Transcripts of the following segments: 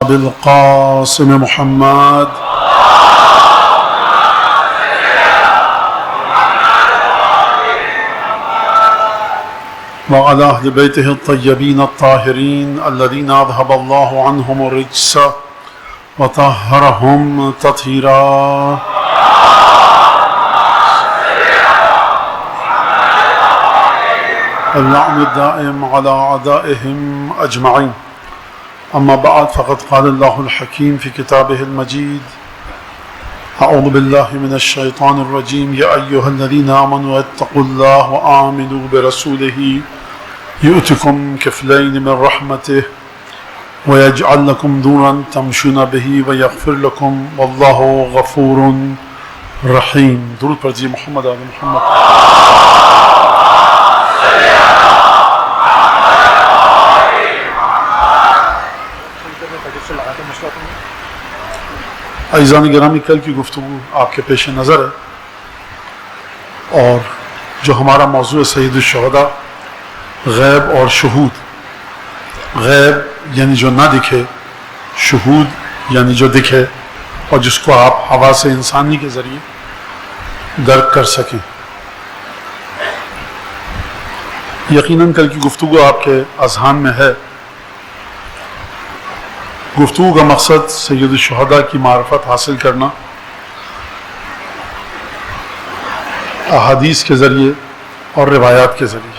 بالقاسم محمد وعلى أهل بيته الطيبين الطاهرين الذين أذهب الله عنهم الرجس وطهرهم تطهيرا. اللعن الدائم على أعدائهم أجمعين. أما بعد فقد قال الله الحكيم في كتابه المجيد: أعوذ بالله من الشيطان الرجيم يا أيها الذين آمنوا اتقوا الله وآمنوا برسوله يؤتكم كفلين من رحمته ويجعل لكم نورا تمشون به ويغفر لكم والله غفور رحيم. درود پر جی محمد آل محمد. عزیزان گرامی، کل کی گفتگو آپ کے پیش نظر ہے، اور جو ہمارا موضوع ہے سید الشہداء، غیب اور شہود. غیب یعنی جو نہ دکھے، شہود یعنی جو دکھے اور جس کو آپ حواس انسانی کے ذریعے درک کر سکیں. یقیناً کل کی گفتگو آپ کے اذہان میں ہے. گفتگو کا مقصد سید الشہداء کی معرفت حاصل کرنا، احادیث کے ذریعے اور روایات کے ذریعے.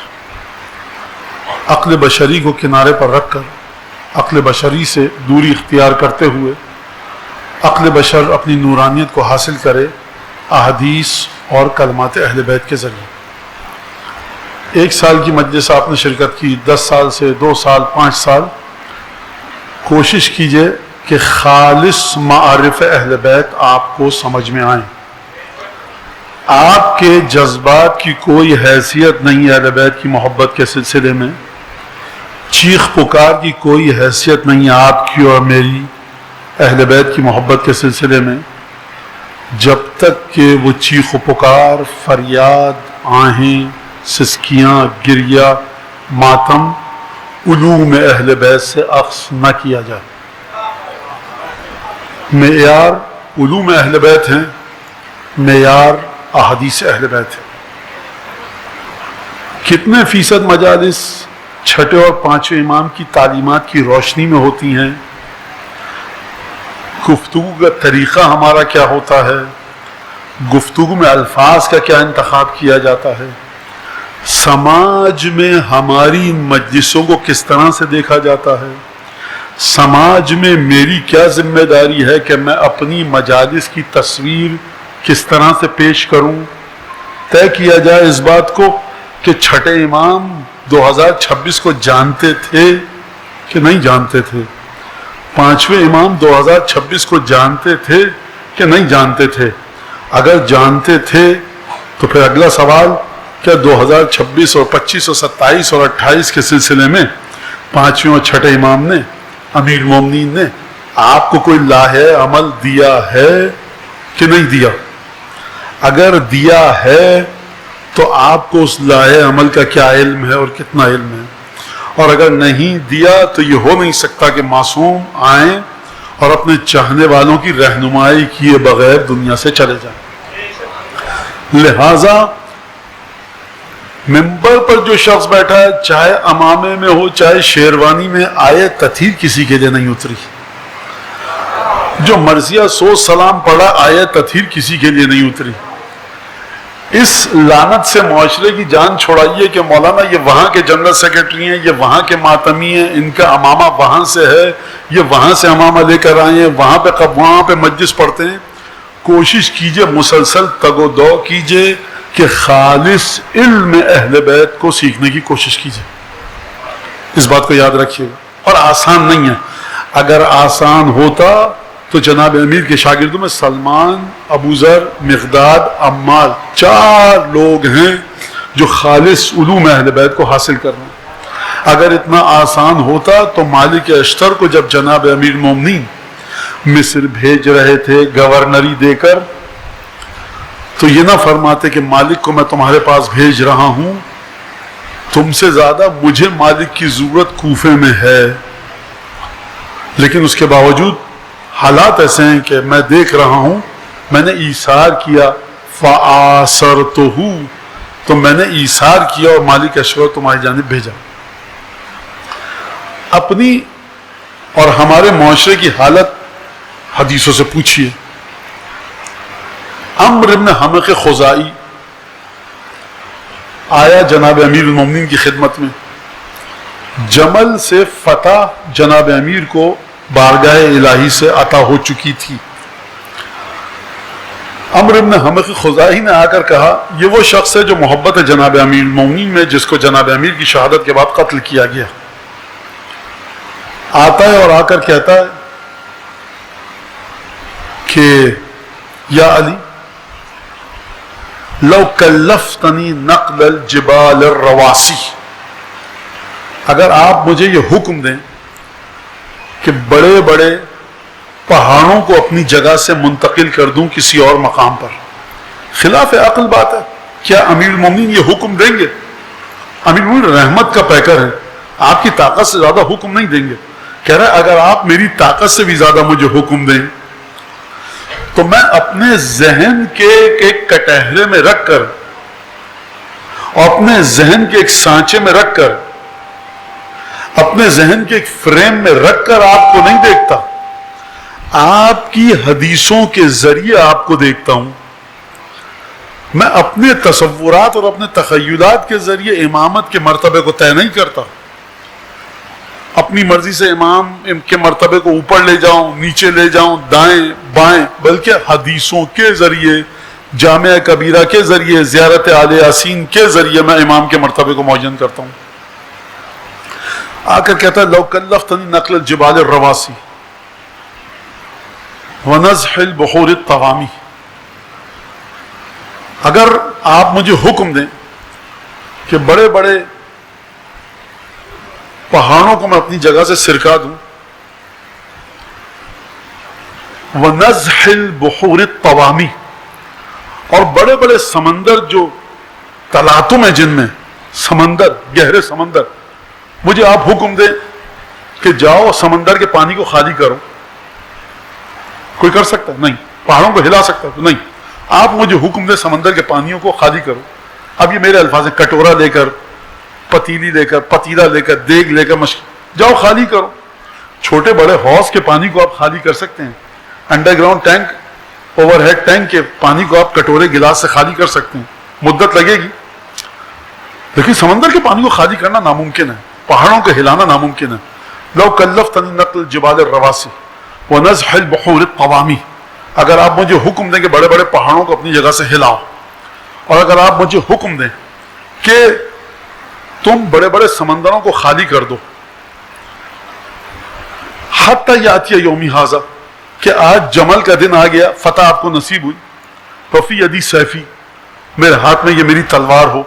عقل بشری کو کنارے پر رکھ کر، عقل بشری سے دوری اختیار کرتے ہوئے عقل بشر اپنی نورانیت کو حاصل کرے احادیث اور کلمات اہل بیت کے ذریعے. 1 سال کی مجلس آپ نے شرکت کی، 10 سال سے 2 سال 5 سال کوشش کیجئے کہ خالص معارف اہل بیت آپ کو سمجھ میں آئیں. آپ کے جذبات کی کوئی حیثیت نہیں ہے اہل بیت کی محبت کے سلسلے میں، چیخ پکار کی کوئی حیثیت نہیں ہے آپ کی اور میری اہل بیت کی محبت کے سلسلے میں، جب تک کہ وہ چیخ و پکار، فریاد، آہیں، سسکیاں، گریہ، ماتم علوم اہل بیت سے اخذ نہ کیا جائے. معیار علوم اہل بیت ہیں، معیار احادیث اہل بیت ہیں. کتنے فیصد مجالس چھٹے اور پانچویں امام کی تعلیمات کی روشنی میں ہوتی ہیں؟ گفتگو کا طریقہ ہمارا کیا ہوتا ہے؟ گفتگو میں الفاظ کا کیا انتخاب کیا جاتا ہے؟ سماج میں ہماری مجلسوں کو کس طرح سے دیکھا جاتا ہے؟ سماج میں میری کیا ذمہ داری ہے کہ میں اپنی مجالس کی تصویر کس طرح سے پیش کروں؟ طے کیا جائے اس بات کو کہ چھٹے امام 2026 کو جانتے تھے کہ نہیں جانتے تھے، پانچویں امام 2026 کو جانتے تھے کہ نہیں جانتے تھے. اگر جانتے تھے تو پھر اگلا سوال، کیا 2026 اور 25 اور 27 اور 28 کے سلسلے میں پانچویں اور چھٹے امام نے، امیر مومنین نے آپ کو کوئی لاہے عمل دیا ہے کہ نہیں دیا؟ اگر دیا ہے تو آپ کو اس لاہے عمل کا کیا علم ہے اور کتنا علم ہے؟ اور اگر نہیں دیا تو یہ ہو نہیں سکتا کہ معصوم آئیں اور اپنے چاہنے والوں کی رہنمائی کیے بغیر دنیا سے چلے جائیں. لہذا ممبر پر جو شخص بیٹھا ہے، چاہے امامے میں ہو چاہے شیروانی میں، آئے تطہیر کسی کے لیے نہیں اتری. جو مرضیہ سو سلام پڑھا، آئے تطہیر کسی کے لیے نہیں اتری. اس لعنت سے معاشرے کی جان چھوڑائیے کہ مولانا یہ وہاں کے جنرل سیکرٹری ہیں، یہ وہاں کے ماتمی ہیں، ان کا امامہ وہاں سے ہے، یہ وہاں سے امامہ لے کر آئے ہیں، وہاں پہ مجلس پڑھتے ہیں. کوشش کیجئے، مسلسل تگ و دو کیجئے کہ خالص علم اہل بیت کو سیکھنے کی کوشش کیجئے. اس بات کو یاد رکھیے گا. اور آسان نہیں ہے. اگر آسان ہوتا تو جناب امیر کے شاگردوں میں سلمان، ابو ذر، مقداد، عمار 4 لوگ ہیں جو خالص علوم اہل بیت کو حاصل کر رہے ہیں. اگر اتنا آسان ہوتا تو مالک اشتر کو جب جناب امیر مومنین مصر بھیج رہے تھے گورنری دے کر، تو یہ نہ فرماتے کہ مالک کو میں تمہارے پاس بھیج رہا ہوں، تم سے زیادہ مجھے مالک کی ضرورت کوفے میں ہے. لیکن اس کے باوجود حالات ایسے ہیں کہ میں دیکھ رہا ہوں میں نے ایثار کیا، فآثرتہ، تو میں نے ایثار کیا اور مالک اشور تمہاری جانب بھیجا۔ اپنی اور ہمارے معاشرے کی حالت حدیثوں سے پوچھیے۔ عمرو بن حمق خزائی آیا جناب امیر المومنین کی خدمت میں، جمل سے فتح جناب امیر کو بارگاہ الہی سے عطا ہو چکی تھی۔ عمرو بن حمق خزائی نے آ کر کہا یہ وہ شخص ہے جو محبت ہے جناب امیر المومنین میں، جس کو جناب امیر کی شہادت کے بعد قتل کیا گیا۔ آتا ہے اور آ کر کہتا ہے کہ یا علی لو کلفتنی نقل الجبال الرواسی، اگر آپ مجھے یہ حکم دیں کہ بڑے بڑے پہاڑوں کو اپنی جگہ سے منتقل کر دوں کسی اور مقام پر، خلاف عقل بات ہے، کیا امیر المومنین یہ حکم دیں گے؟ امیر المومنین رحمت کا پیکر ہے، آپ کی طاقت سے زیادہ حکم نہیں دیں گے۔ کہہ رہا ہے اگر آپ میری طاقت سے بھی زیادہ مجھے حکم دیں تو میں اپنے ذہن کے ایک کٹہرے میں رکھ کر اور اپنے ذہن کے ایک سانچے میں رکھ کر، اپنے ذہن کے ایک فریم میں رکھ کر آپ کو نہیں دیکھتا، آپ کی حدیثوں کے ذریعے آپ کو دیکھتا ہوں۔ میں اپنے تصورات اور اپنے تخیلات کے ذریعے امامت کے مرتبے کو طے نہیں کرتا، اپنی مرضی سے امام کے مرتبے کو اوپر لے جاؤں، نیچے لے جاؤں، دائیں بائیں، بلکہ حدیثوں کے ذریعے، جامعہ کبیرہ کے ذریعے، زیارت آل یاسین کے ذریعے میں امام کے مرتبے کو معین کرتا ہوں۔ آ کر کہتا ہے لو کلفتنی نقل الجبال الرواسی ونزح البحور الطوامی، اگر آپ مجھے حکم دیں کہ بڑے بڑے پہاڑوں کو میں اپنی جگہ سے سرکا دوں، ونزح البحور الطوامی، اور بڑے بڑے سمندر جو تلاطم ہے جن میں سمندر، گہرے سمندر، مجھے آپ حکم دیں کہ جاؤ سمندر کے پانی کو خالی کرو، کوئی کر سکتا ہے؟ نہیں۔ پہاڑوں کو ہلا سکتا ہے؟ نہیں۔ آپ مجھے حکم دیں سمندر کے پانیوں کو خالی کرو۔ اب یہ میرے الفاظ ہیں، کٹورا لے کر، پتیلی لے کر، پتیلا لے کر، دیگ لے کر جاؤ خالی کرو۔ چھوٹے بڑے حوض کے پانی کو آپ خالی کر سکتے ہیں، underground tank, overhead tank کے پانی کو آپ کٹورے گلاس سے خالی کر سکتے ہیں، مدت لگے گی، لیکن سمندر کے پانی کو خالی کرنا ناممکن ہے، پہاڑوں کو ہلانا ناممکن ہے۔ لو کلفتنی نقل الجبال الرواسی ونزح البحور الطوامی، اگر آپ مجھے حکم دیں کہ بڑے بڑے پہاڑوں کو اپنی جگہ سے ہلاؤ، اور اگر آپ مجھے حکم دیں کہ تم بڑے بڑے سمندروں کو خالی کر دو، حتی یاتی یومی ھذا، کہ آج جمل کا دن آ گیا، فتح آپ کو نصیب ہوئی، وفی یدی سیفی، میرے ہاتھ میں یہ میری تلوار ہو،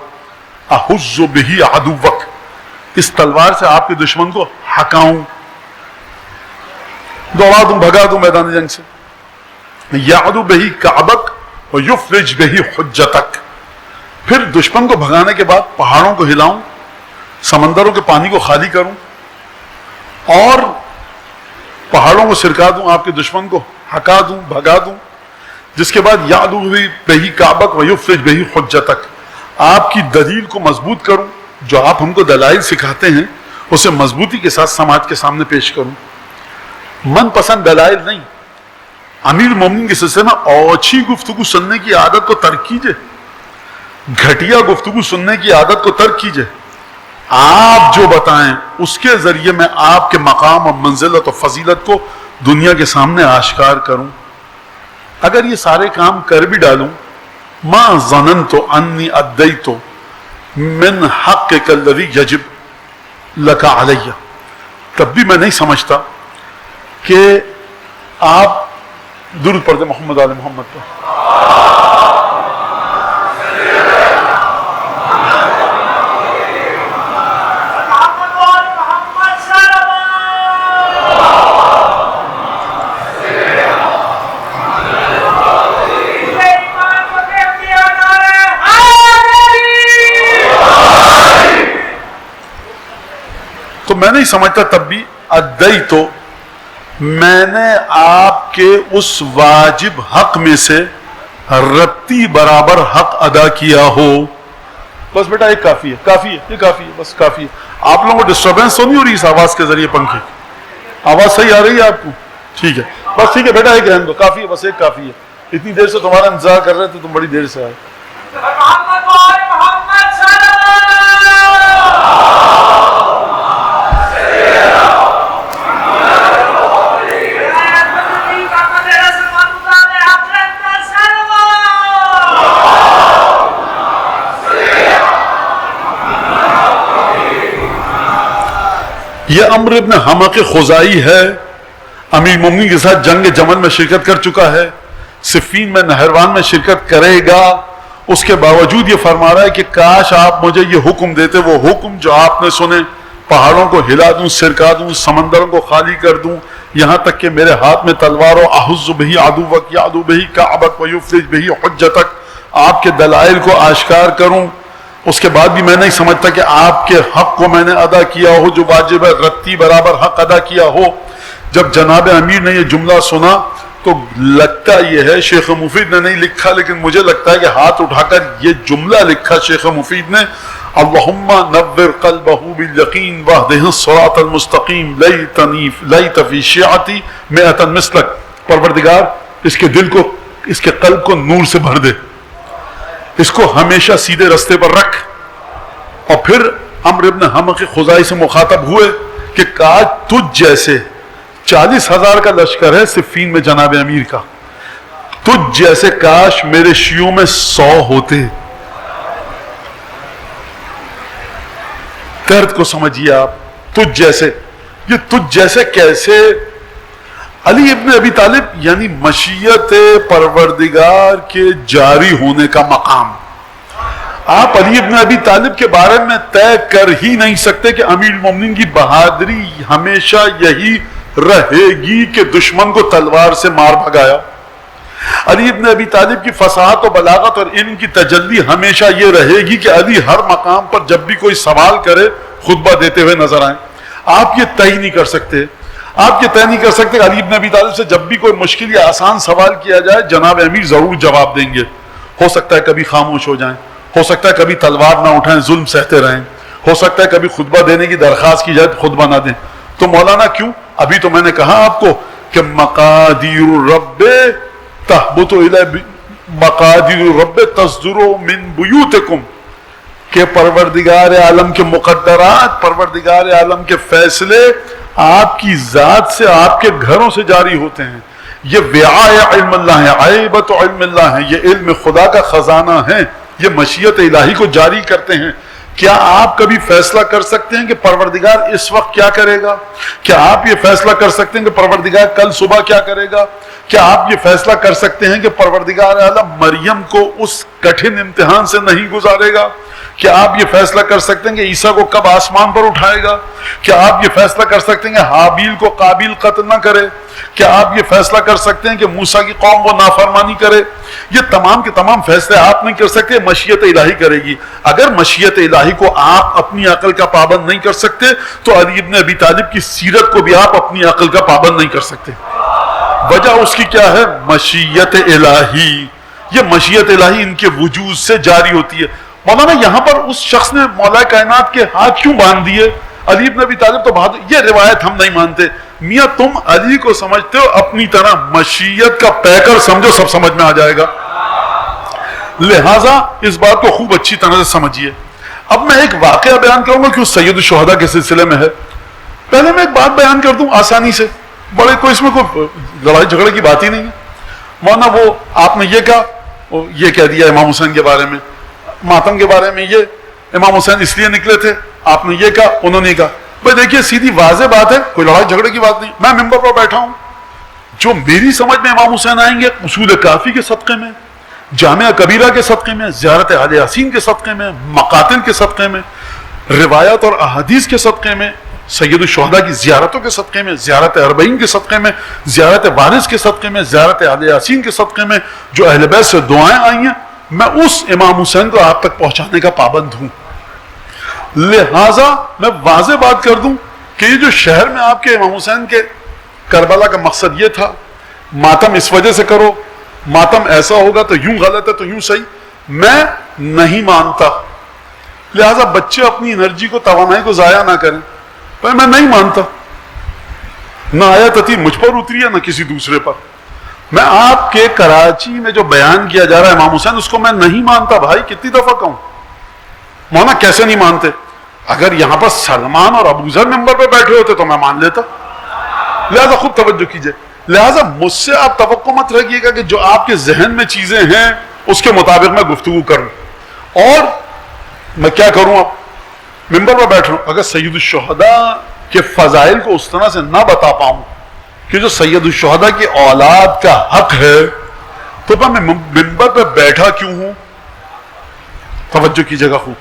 احز بہ عدوک، اس تلوار سے آپ کے دشمن کو ہکاؤں، دوڑا دوں، بھگا دوں میدان جنگ سے، یعدو بہ کعبک ویفرج بہ حجتک، پھر دشمن کو بھگانے کے بعد پہاڑوں کو ہلاؤں، سمندروں کے پانی کو خالی کروں، اور پہاڑوں کو سرکا دوں، آپ کے دشمن کو ہکا دوں، بھگا دوں، جس کے بعد یعدو بہ کعبک ویفرج بہ حجتک، آپ کی دلیل کو مضبوط کروں، جو آپ ہم کو دلائل سکھاتے ہیں اسے مضبوطی کے ساتھ سماج کے سامنے پیش کروں۔ من پسند دلائل نہیں، امیر المومنین کے سلسلے میں اوچھی گفتگو سننے کی عادت کو ترک کیجئے، گھٹیا گفتگو سننے کی عادت کو ترک کیجئے، آپ جو بتائیں اس کے ذریعے میں آپ کے مقام اور منزلت و فضیلت کو دنیا کے سامنے آشکار کروں۔ اگر یہ سارے کام کر بھی ڈالوں، ما ظننت انی ادیت من حقک الذی یجب لک علی، تب بھی میں نہیں سمجھتا کہ آپ درود پڑھتے محمد آل محمد پر۔ تو میں نہیں سمجھتا تب بھی ادیتو میں نے آپ کے اس واجب حق میں سے رتی برابر حق ادا کیا ہو. بس بیٹا ایک کافی ہے، کافی ہے، یہ کافی ہے، بس کافی ہے. آپ لوگوں کو ڈسٹربینس تو نہیں ہو رہی اس آواز کے ذریعے؟ پنکھے آواز صحیح آ رہی ہے آپ کو؟ ٹھیک ہے، بس ٹھیک ہے بیٹا، ایک رہن دو، کافی ہے، بس ایک کافی ہے. اتنی دیر سے تمہارا انتظار کر رہے تھے، تم بڑی دیر سے آئے. یہ عمر ابن حمق خزائی ہے، امیر مومنین کے ساتھ جنگ جمل میں شرکت کر چکا ہے، صفین میں نہروان میں شرکت کرے گا. اس کے باوجود یہ فرما رہا ہے کہ کاش آپ مجھے یہ حکم دیتے، وہ حکم جو آپ نے سنے، پہاڑوں کو ہلا دوں، سرکا دوں، سمندروں کو خالی کر دوں، یہاں تک کہ میرے ہاتھ میں تلوار ہو، احز بہی عدوک یعدو بہی کعبک ویفرج بہی حجتک، آپ کے دلائل کو آشکار کروں. اس کے بعد بھی میں نہیں سمجھتا کہ آپ کے حق کو میں نے ادا کیا ہو جو واجب ہے، رتی برابر حق ادا کیا ہو. جب جناب امیر نے یہ جملہ سنا تو لگتا یہ ہے، شیخ مفید نے نہیں لکھا لیکن مجھے لگتا ہے کہ ہاتھ اٹھا کر یہ جملہ لکھا شیخ مفید نے، اللہم نور قلبہ بالیقین واہدہ الصراط المستقیم لیت فی شیعتی مئتا مثلک. پروردگار اس کے دل کو، اس کے قلب کو نور سے بھر دے، اس کو ہمیشہ سیدھے رستے پر رکھ. اور پھر عمرو ابن حمق خزائی سے مخاطب ہوئے کہ کاش تجھ جیسے 40,000 کا لشکر ہے صفین میں جناب امیر کا، تجھ جیسے کاش میرے شیعوں میں 100 ہوتے. درد کو سمجھیے آپ، تجھ جیسے، یہ تجھ جیسے کیسے؟ علی ابن ابی طالب یعنی مشیت پروردگار کے جاری ہونے کا مقام. آپ علی ابن ابی طالب کے بارے میں طے کر ہی نہیں سکتے کہ امیر المومنین کی بہادری ہمیشہ یہی رہے گی کہ دشمن کو تلوار سے مار بھگایا. علی ابن ابی طالب کی فصاحت و بلاغت اور علم کی تجلی ہمیشہ یہ رہے گی کہ علی ہر مقام پر جب بھی کوئی سوال کرے خطبہ دیتے ہوئے نظر آئیں. آپ یہ طے نہیں کر سکتے، آپ یہ طے نہیں کر سکتے کہ علی ابن ابی طالب سے جب بھی کوئی مشکل یا آسان سوال کیا جائے جناب امیر ضرور جواب دیں گے. ہو سکتا ہے کبھی خاموش ہو جائیں، ہو سکتا ہے کبھی تلوار نہ اٹھائیں، ظلم سہتے رہیں، ہو سکتا ہے کبھی خطبہ دینے کی درخواست کی جائے تو خطبہ نہ دیں. تو مولانا کیوں؟ ابھی تو میں نے کہا آپ کو کہ مقادیر الرب تہبط الی مقادیر الرب تصدر من بیوتکم، کہ پروردگار عالم کے مقدرات، پروردگار عالم کے فیصلے آپ کی ذات سے، آپ کے گھروں سے جاری ہوتے ہیں. یہ وعاء علم اللہ ہے، عیبت علم اللہ ہے، یہ علم خدا کا خزانہ ہے، یہ مشیت الہی کو جاری کرتے ہیں. کیا آپ کبھی فیصلہ کر سکتے ہیں کہ پروردگار اس وقت کیا کرے گا؟ کیا آپ یہ فیصلہ کر سکتے ہیں کہ پروردگار کل صبح کیا کرے گا؟ کیا آپ یہ فیصلہ کر سکتے ہیں کہ پروردگار عالم مریم کو اس کٹھن امتحان سے نہیں گزارے گا؟ کیا آپ یہ فیصلہ کر سکتے ہیں کہ عیسیٰ کو کب آسمان پر اٹھائے گا؟ کیا آپ یہ فیصلہ کر سکتے ہیں کہ حابیل کو قابیل قتل نہ کرے؟ کیا آپ یہ فیصلہ کر سکتے ہیں کہ موسیٰ کی قوم وہ نافرمانی کرے؟ یہ تمام کے تمام فیصلے آپ نہیں کر سکتے، مشیت الہی کرے گی. اگر مشیت الہی کو آپ اپنی عقل کا پابند نہیں کر سکتے تو علی ابن ابی طالب کی سیرت کو بھی آپ اپنی عقل کا پابند نہیں کر سکتے. وجہ اس کی کیا ہے؟ مشیت الہی. یہ مشیت الہی ان کے وجود سے جاری ہوتی ہے. مولانا یہاں پر اس شخص نے مولا کائنات کے ہاتھ کیوں باندھ دیے؟ علی ابن ابی طالب تو بہادر، یہ روایت ہم نہیں مانتے. میاں تم علی کو سمجھتے ہو اپنی طرح، مشیت کا پیکر سمجھو، سب سمجھ میں آ جائے گا. لہٰذا اس بات کو خوب اچھی طرح سے سمجھیے. اب میں ایک واقعہ بیان کروں گا کہ سید الشہداء کے سلسلے میں ہے. پہلے میں ایک بات بیان کر دوں آسانی سے، بڑے کوئی اس میں کوئی لڑائی جھگڑے کی بات ہی نہیں ہے. مولانا وہ آپ نے یہ کہا، یہ کہہ دیا امام حسین کے بارے میں، ماتم کے بارے میں، یہ امام حسین اس لیے نکلے تھے، آپ نے یہ کہا، انہوں نے کہا. بھائی دیکھیے سیدھی واضح بات ہے، کوئی لڑائی جھگڑے کی بات نہیں. میں ممبر پر بیٹھا ہوں، جو میری سمجھ میں امام حسین آئیں گے اصول کافی کے صدقے میں، جامعہ کبیرہ کے صدقے میں، زیارت اہل یاسین کے صدقے میں، مقاتل کے صدقے میں، روایات اور احادیث کے صدقے میں، سید الشہداء کی زیارتوں کے صدقے میں، زیارت اربعین کے صدقے میں، زیارت وارث کے صدقے میں، زیارت اہل یاسین کے صدقے میں، جو اہل بیت سے دعائیں آئی ہیں، میں اس امام حسین کو آپ تک پہنچانے کا پابند ہوں. لہٰذا میں واضح بات کر دوں کہ یہ جو شہر میں آپ کے امام حسین کے کربلا کا مقصد یہ تھا، ماتم اس وجہ سے کرو، ماتم ایسا ہوگا تو یوں غلط ہے تو یوں صحیح، میں نہیں مانتا. لہذا بچے اپنی انرجی کو، توانائی کو ضائع نہ کریں. پر میں نہیں مانتا، نہ آیت عطی مجھ پر اتری ہے نہ کسی دوسرے پر. میں آپ کے کراچی میں جو بیان کیا جا رہا ہے امام حسین، اس کو میں نہیں مانتا. بھائی کتنی دفعہ کہوں؟ مولانا کیسے نہیں مانتے؟ اگر یہاں پر سلمان اور ابو ذر ممبر پہ بیٹھے ہوتے تو میں مان لیتا. لہذا خوب توجہ کیجئے. لہذا مجھ سے آپ توقع مت رکھیے گا کہ جو آپ کے ذہن میں چیزیں ہیں اس کے مطابق میں گفتگو کروں. اور میں کیا کروں؟ اب ممبر پر بیٹھ رہا ہوں، اگر سید الشہداء کے فضائل کو اس طرح سے نہ بتا پاؤں کہ جو سید الشہداء کی اولاد کا حق ہے، تو میں ممبر پہ بیٹھا کیوں ہوں؟ توجہ کیجئے گا خوب.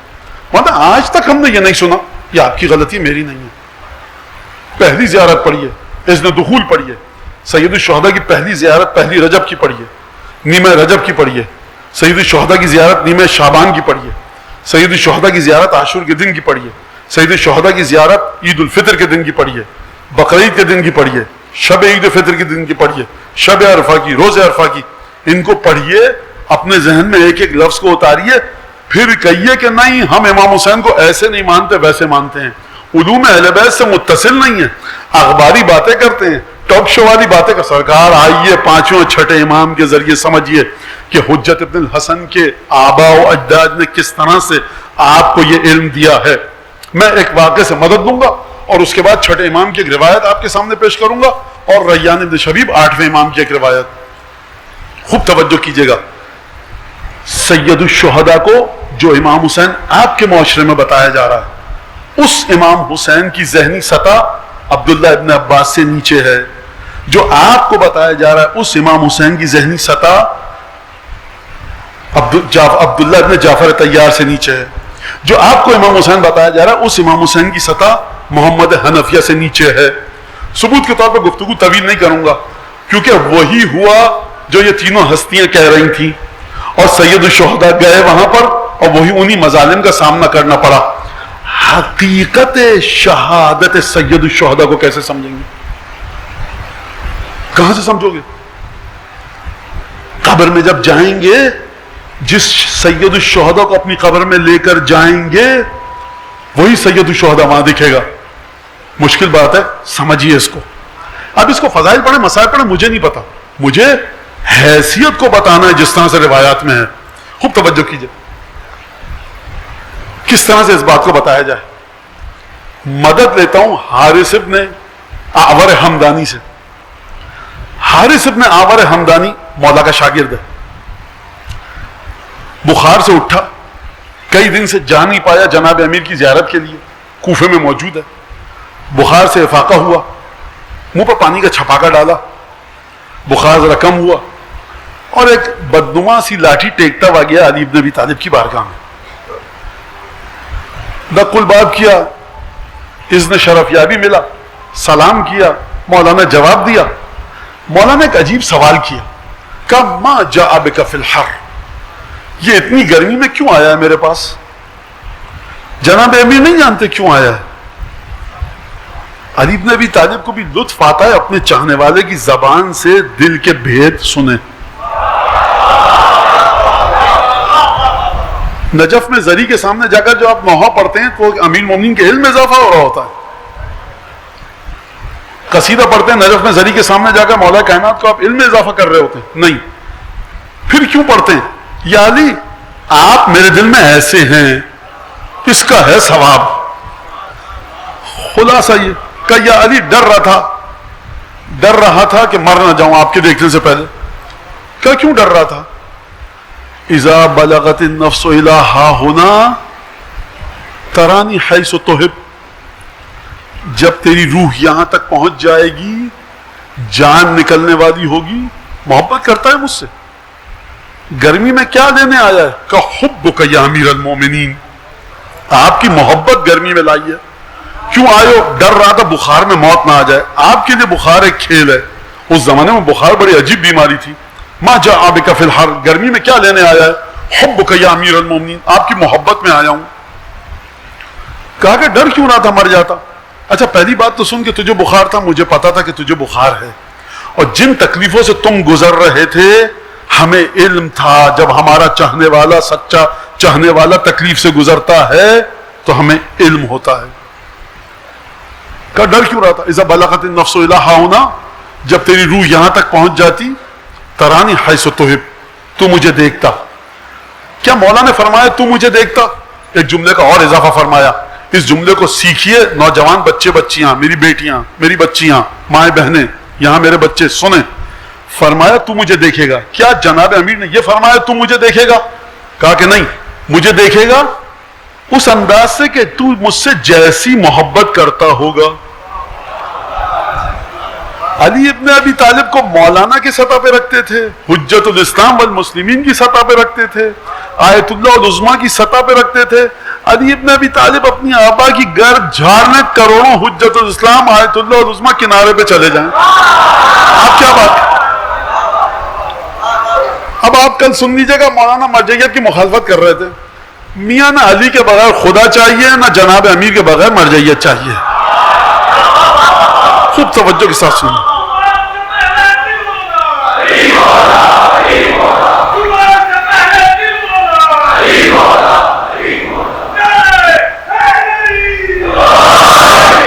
مطلب آج تک ہم نے یہ نہیں سنا، یہ آپ کی غلطی میری نہیں ہے. پہلی زیارت پڑھیے، اذن دخول پڑھیے، سید الشہداء کی پہلی زیارت پہلی رجب کی پڑھیے، نیمہ رجب کی پڑھیے. سید الشہداء کی زیارت نیمہ شعبان کی پڑھیے. سید الشہداء کی زیارت عاشور کے دن کی پڑھیے. سید الشہداء کی زیارت عید الفطر کے دن کی پڑھیے، بقرعید کے دن کی پڑھیے، شب عید الفطر کے دن کی پڑھیے، شب عرفہ کی، روز عرفہ کی. ان کو پڑھیے، اپنے ذہن میں ایک ایک لفظ کو اتاریے، پھر کہیے کہ نہیں ہم امام حسین کو ایسے نہیں مانتے، ویسے مانتے ہیں. علوم اہل بیت سے متصل نہیں ہیں، اخباری باتیں کرتے ہیں، ٹاک شو والی باتیں کا. سرکار آئیے پانچویں چھٹے امام کے ذریعے سمجھیے کہ حجت ابن الحسن کے آباء و اجداد نے کس طرح سے آپ کو یہ علم دیا ہے. میں ایک واقعے سے مدد دوں گا اور اس کے بعد چھٹے امام کی ایک روایت آپ کے سامنے پیش کروں گا، اور ریان ابن شبیب 8ویں امام کی ایک روایت. خوب توجہ کیجئے گا. سید الشہداء کو جو امام حسین آپ کے معاشرے میں بتایا جا رہا ہے، اس امام حسین کی ذہنی سطح عبداللہ ابن عباس سے نیچے ہے. جو آپ کو بتایا جا رہا ہے اس امام حسین کی ذہنی سطح عبداللہ ابن جعفر طیار سے نیچے ہے. جو آپ کو امام حسین بتایا جا رہا ہے اس امام حسین کی سطح محمد حنفیہ سے نیچے ہے. ثبوت کے طور پر گفتگو طویل نہیں کروں گا، کیونکہ وہی ہوا جو یہ تینوں ہستیاں کہہ رہی تھیں، اور سید الشہداء گئے وہاں پر اور وہی انہی مظالم کا سامنا کرنا پڑا. حقیقت شہادت سید الشہداء کو کیسے سمجھیں گے؟ کہاں سے سمجھو گے؟ قبر میں جب جائیں گے، جس سید الشہداء کو اپنی قبر میں لے کر جائیں گے وہی سید الشہداء وہاں دکھے گا. مشکل بات ہے، سمجھیے اس کو. اب اس کو فضائل پڑھیں، مسائل پڑھیں، مجھے نہیں پتا، مجھے حیثیت کو بتانا ہے جس طرح سے روایات میں ہے. خوب توجہ کیجئے کس طرح سے اس بات کو بتایا جائے. مدد لیتا ہوں حارث ابن اعور حمدانی سے. حارث ابن اعور حمدانی مولا کا شاگرد ہے. بخار سے اٹھا، کئی دن سے جا نہیں پایا جناب امیر کی زیارت کے لیے، کوفے میں موجود ہے. بخار سے افاقہ ہوا، منہ پر پانی کا چھپاکا ڈالا، بخار ذرا کم ہوا، اور ایک بدنما سی لاٹھی ٹیکتا ہوا گیا علی ابن ابی طالب کی بارگاہ میں. دق الباب کیا، اذن شرف یابی ملا، سلام کیا. مولانا جواب دیا. مولانا ایک عجیب سوال کیا، کہا ما جاء بک فی الحر، یہ اتنی گرمی میں کیوں آیا ہے میرے پاس؟ جناب امیر نہیں جانتے کیوں آیا ہے. علی ابن ابی طالب کو بھی لطف آتا ہے اپنے چاہنے والے کی زبان سے دل کے بھید سنیں. نجف میں زری کے سامنے جا کر جو آپ نوحہ پڑھتے ہیں تو امیر مومنین کے علم میں اضافہ ہو رہا ہوتا ہے. قصیدہ پڑھتے ہیں نجف میں زری کے سامنے جا کر مولا کائنات کو آپ علم میں اضافہ کر رہے ہوتے ہیں. نہیں، پھر کیوں پڑھتے ہیں؟ یا علی آپ میرے دل میں ایسے ہیں، اس کا ہے ثواب. خلاصہ یہ کہ یا علی ڈر رہا تھا کہ مر نہ جاؤں آپ کے دیکھنے سے پہلے. کیا کیوں ڈر رہا تھا؟ اذا بلغت النفس الى ها هنا ترانی حیث تحب، جب تیری روح یہاں تک پہنچ جائے گی، جان نکلنے والی ہوگی، محبت کرتا ہے مجھ سے. گرمی میں کیا لینے آیا ہے؟ کہ حبک یا امیر المومنین، آپ کی محبت گرمی میں لائی ہے. کیوں آئے ہو؟ ڈر رہا تھا بخار میں موت نہ آ جائے. آپ کے لیے بخار ایک کھیل ہے. اس زمانے میں بخار بڑی عجیب بیماری تھی. ما جاء بک فی الحر، گرمی میں کیا لینے آیا ہے؟ حبک یا امیر المومنین، آپ کی محبت میں آیا ہوں. کہا کہ ڈر کیوں نہ تھا مر جاتا. اچھا پہلی بات تو سن کہ تجھے بخار تھا، مجھے پتا تھا کہ تجھے بخار ہے، اور جن تکلیفوں سے تم گزر رہے تھے ہمیں علم تھا، جب ہمارا چاہنے والا سچا چاہنے والا تکلیف سے گزرتا ہے تو ہمیں علم ہوتا ہے. کا ڈر کیوں رہا تھا؟ اذا بلغت النفس الہا ہونا، جب تیری روح یہاں تک پہنچ جاتی، ترانی حیث تحب، تو مجھے دیکھتا. کیا مولا نے فرمایا تو مجھے دیکھتا؟ ایک جملے کا اور اضافہ فرمایا، اس جملے کو سیکھیے نوجوان بچے بچیاں، میری بیٹیاں، میری بچیاں، مائیں بہنیں، یہاں میرے بچے سنیں. فرمایا تو مجھے دیکھے گا. کیا جناب امیر نے یہ فرمایا تو مجھے دیکھے گا؟ کہا کہ نہیں، مجھے دیکھے گا اس انداز سے کہ تو مجھ سے جیسی محبت کرتا ہوگا. علی ابن ابی طالب کو مولانا کی سطح پہ رکھتے تھے، حجت الاسلام والمسلمین کی سطح پہ رکھتے تھے، آیت اللہ العظمیٰ کی سطح پہ رکھتے تھے. علی ابن ابی طالب اپنی آبا کی گرد جھاڑنے کروڑوں حجت الاسلام آیت اللہ العظمیٰ کنارے پہ چلے جائیں. آپ کیا بات؟ اب آپ کل سن لیجیے گا مولانا مرجعیت کی مخالفت کر رہے تھے. میاں نہ علی کے بغیر خدا چاہیے، نہ جناب امیر کے بغیر مرجعیت چاہیے. خوب توجہ کے ساتھ سنیں.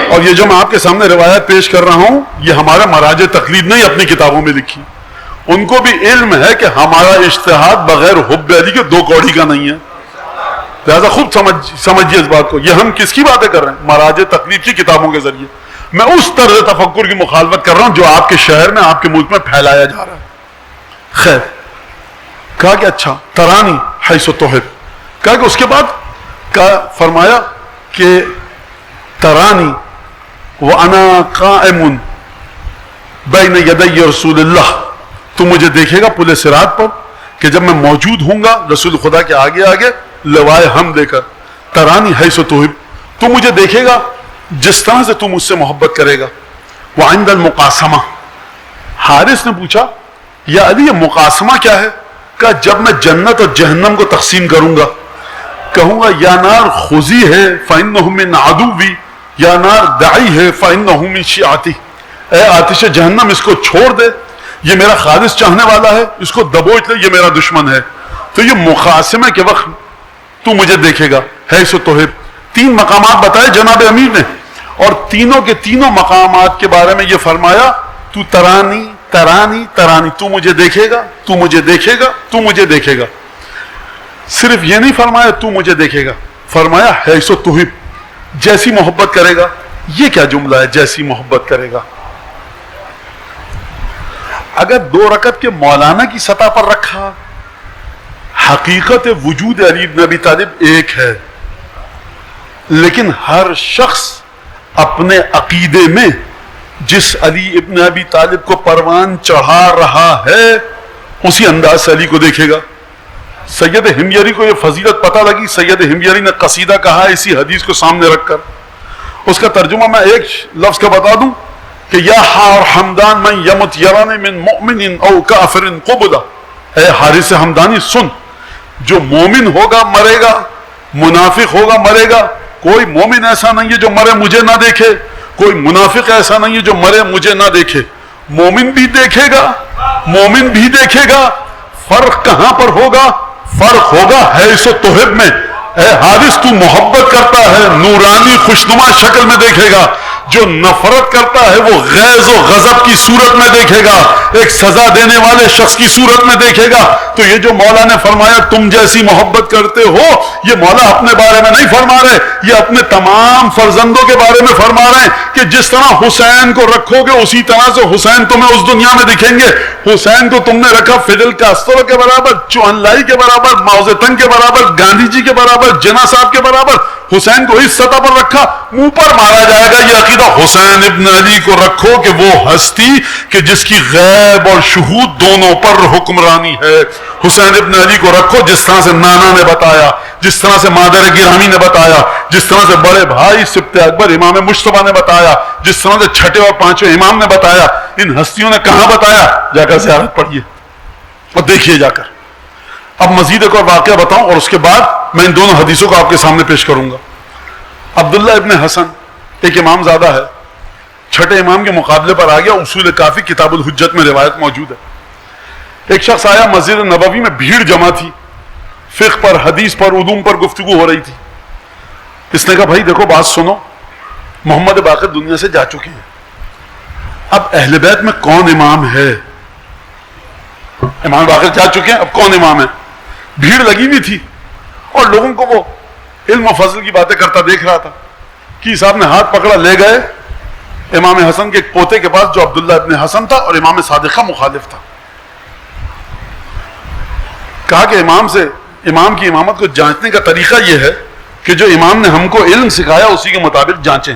اور یہ جو میں آپ کے سامنے روایت پیش کر رہا ہوں یہ ہمارا مراجع تقلید نہیں اپنی کتابوں میں لکھی. ان کو بھی علم ہے کہ ہمارا اجتہاد بغیر حب علی کے دو کوڑی کا نہیں ہے. لہذا خوب سمجھیے اس بات کو. یہ ہم کس کی باتیں کر رہے ہیں؟ مراجع تقلید کی کتابوں کے ذریعے. میں اس طرز تفکر کی مخالفت کر رہا ہوں جو آپ کے شہر میں، آپ کے ملک میں پھیلایا جا رہا ہے. خیر، کہا کہ اچھا ترانی حیث تحب. کہا کہ اس کے بعد فرمایا کہ ترانی وانا قائم بین یدی رسول اللہ، تو مجھے دیکھے گا پل صراط پر کہ جب میں موجود ہوں گا رسول خدا کے آگے آگے لوائے ہم دے کر. ترانی حیث تحب، تو مجھے دیکھے گا جس طرح سے تو مجھ سے محبت کرے گا. وعند المقاسمہ، حارث نے پوچھا یا علی یہ مقاسمہ کیا ہے؟ کہا جب میں جنت اور جہنم کو تقسیم کروں گا، کہوں گا یا نار خذی ہے فإنہ من عدوی، یا نار دعی ہے فإنہ من شیعتی. اے آتش جہنم اس کو چھوڑ دے، یہ میرا خالص چاہنے والا ہے، اس کو دبوچ لے، یہ میرا دشمن ہے. تو یہ مقاسمہ کے وقت تو مجھے دیکھے گا حیث تحب. 3 مقامات بتائے جناب امیر نے، اور تینوں کے تینوں مقامات کے بارے میں یہ فرمایا تو ترانی ترانی ترانی، تو مجھے دیکھے گا، تو مجھے دیکھے گا، تو مجھے دیکھے گا. صرف یہ نہیں فرمایا تو مجھے دیکھے گا، فرمایا حیث تحب، جیسی محبت کرے گا. یہ کیا جملہ ہے جیسی محبت کرے گا؟ اگر 2 رکعت کے مولانا کی سطح پر رکھا، حقیقت وجود علی بن ابی طالب ایک ہے، لیکن ہر شخص اپنے عقیدے میں جس علی ابن ابی طالب کو پروان چڑھا رہا ہے اسی انداز سے علی کو دیکھے گا. سید ہمگیری کو یہ فضیلت پتہ لگی. سید ہمگیری نے قصیدہ کہا اسی حدیث کو سامنے رکھ کر. اس کا ترجمہ میں ایک لفظ کا بتا دوں کہ یا حار حمدان من یمت یران من مؤمن او کافر قبلا. اے حارث حمدانی سن، جو مومن ہوگا مرے گا، منافق ہوگا مرے گا. کوئی مومن ایسا نہیں ہے جو مرے مجھے نہ دیکھے، کوئی منافق ایسا نہیں ہے جو مرے مجھے نہ دیکھے. مومن بھی دیکھے گا، مومن بھی دیکھے گا. فرق کہاں پر ہوگا؟ فرق ہوگا حیث تحب میں. اے حارث تو محبت کرتا ہے، نورانی خوشنما شکل میں دیکھے گا. جو نفرت کرتا ہے وہ غیظ و غضب کی صورت میں دیکھے گا، ایک سزا دینے والے شخص کی صورت میں دیکھے گا. تو یہ جو مولا نے فرمایا تم جیسی محبت کرتے ہو، یہ مولا اپنے بارے میں نہیں فرما رہے، یہ اپنے تمام فرزندوں کے بارے میں فرما رہے ہیں کہ جس طرح حسین کو رکھو گے اسی طرح سے حسین تمہیں اس دنیا میں دکھیں گے. حسین کو تم نے رکھا فیڈل کاسٹرو کے برابر، چوہن لائی کے برابر، ماؤ زے تنگ کے برابر، گاندھی جی کے برابر، جناح صاحب کے برابر. حسین کو اس سطح پر رکھا، منہ پر مارا جائے گا یہ عقیدہ. حسین ابن علی کو رکھو کہ وہ ہستی کہ جس کی غیب اور شہود دونوں پر حکمرانی ہے. حسین ابن علی کو رکھو جس طرح سے نانا نے بتایا، جس طرح سے مادر گرامی نے بتایا، جس طرح سے بڑے بھائی سبط اکبر امام مجتبیٰ نے بتایا، جس طرح سے چھٹے اور پانچویں امام نے بتایا. ان ہستیوں نے کہاں بتایا؟ جا کر زیارت پڑھیے اور دیکھیے جا کر. اب مزید ایک اور واقعہ بتاؤں اور اس کے بعد میں ان دونوں حدیثوں کو آپ کے سامنے پیش کروں گا. عبداللہ ابن حسن ایک امام زیادہ ہے، چھٹے امام کے مقابلے پر آ گیا، اصول کافی کتاب الحجت میں روایت موجود ہے. ایک شخص آیا، مسجد نبوی میں بھیڑ جمع تھی، فقہ پر، حدیث پر، علوم پر گفتگو ہو رہی تھی. اس نے کہا بھائی دیکھو بات سنو، محمد باقر دنیا سے جا چکے ہیں، اب اہل بیت میں کون امام ہے؟ امام باقر جا چکے ہیں، اب کون امام ہے؟ بھیڑ لگی ہوئی تھی اور لوگوں کو وہ علم و فضل کی باتیں کرتا دیکھ رہا تھا. کی صاحب نے ہاتھ پکڑا، لے گئے امام حسن کے ایک پوتے کے پاس جو عبداللہ ابن حسن تھا اور امام صادق کا مخالف تھا. کہا کہ امام کی امامت کو جانچنے کا طریقہ یہ ہے کہ جو امام نے ہم کو علم سکھایا اسی کے مطابق جانچیں.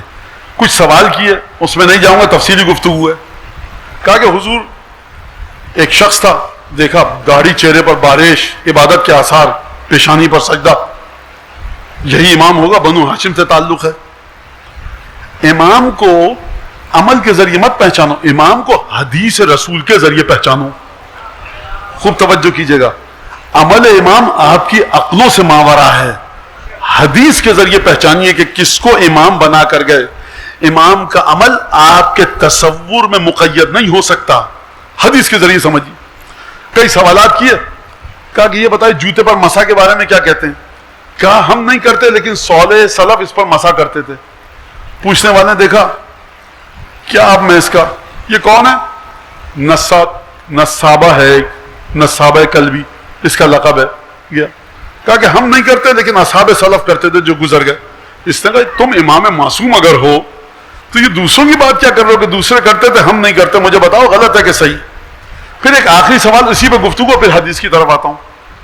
کچھ سوال کیے، اس میں نہیں جاؤں گا، تفصیلی گفتگو ہے. کہا کہ حضور ایک شخص تھا، دیکھا داڑھی، چہرے پر بارش، عبادت کے آثار، پیشانی پر سجدہ، یہی امام ہوگا، بنو ہاشم سے تعلق ہے. امام کو عمل کے ذریعے مت پہچانو، امام کو حدیث رسول کے ذریعے پہچانو. خوب توجہ کیجئے گا، عمل امام آپ کی عقلوں سے ماورا ہے، حدیث کے ذریعے پہچانیے کہ کس کو امام بنا کر گئے. امام کا عمل آپ کے تصور میں مقید نہیں ہو سکتا، حدیث کے ذریعے سمجھیے. کئی سوالات کیے، کہا کہ یہ بتائیں جوتے پر مسح کے بارے میں کیا کہتے ہیں؟ کہا ہم نہیں کرتے لیکن صالح سلف اس پر مسح کرتے تھے. پوچھنے والے نے دیکھا کیا آپ میں اس کا، یہ کون ہے؟ نصابہ ہے، نصابہ کلبی اس کا لقب ہے. گیا کہا کہ ہم نہیں کرتے لیکن اصحاب سلف کرتے تھے جو گزر گئے. اس نے کہا تم امام معصوم اگر ہو تو یہ دوسروں کی بات کیا کر رہے ہو کہ دوسرے کرتے تھے ہم نہیں کرتے، مجھے بتاؤ غلط ہے کہ صحیح. پھر ایک آخری سوال اسی پہ گفتگو، پھر حدیث کی طرف آتا ہوں.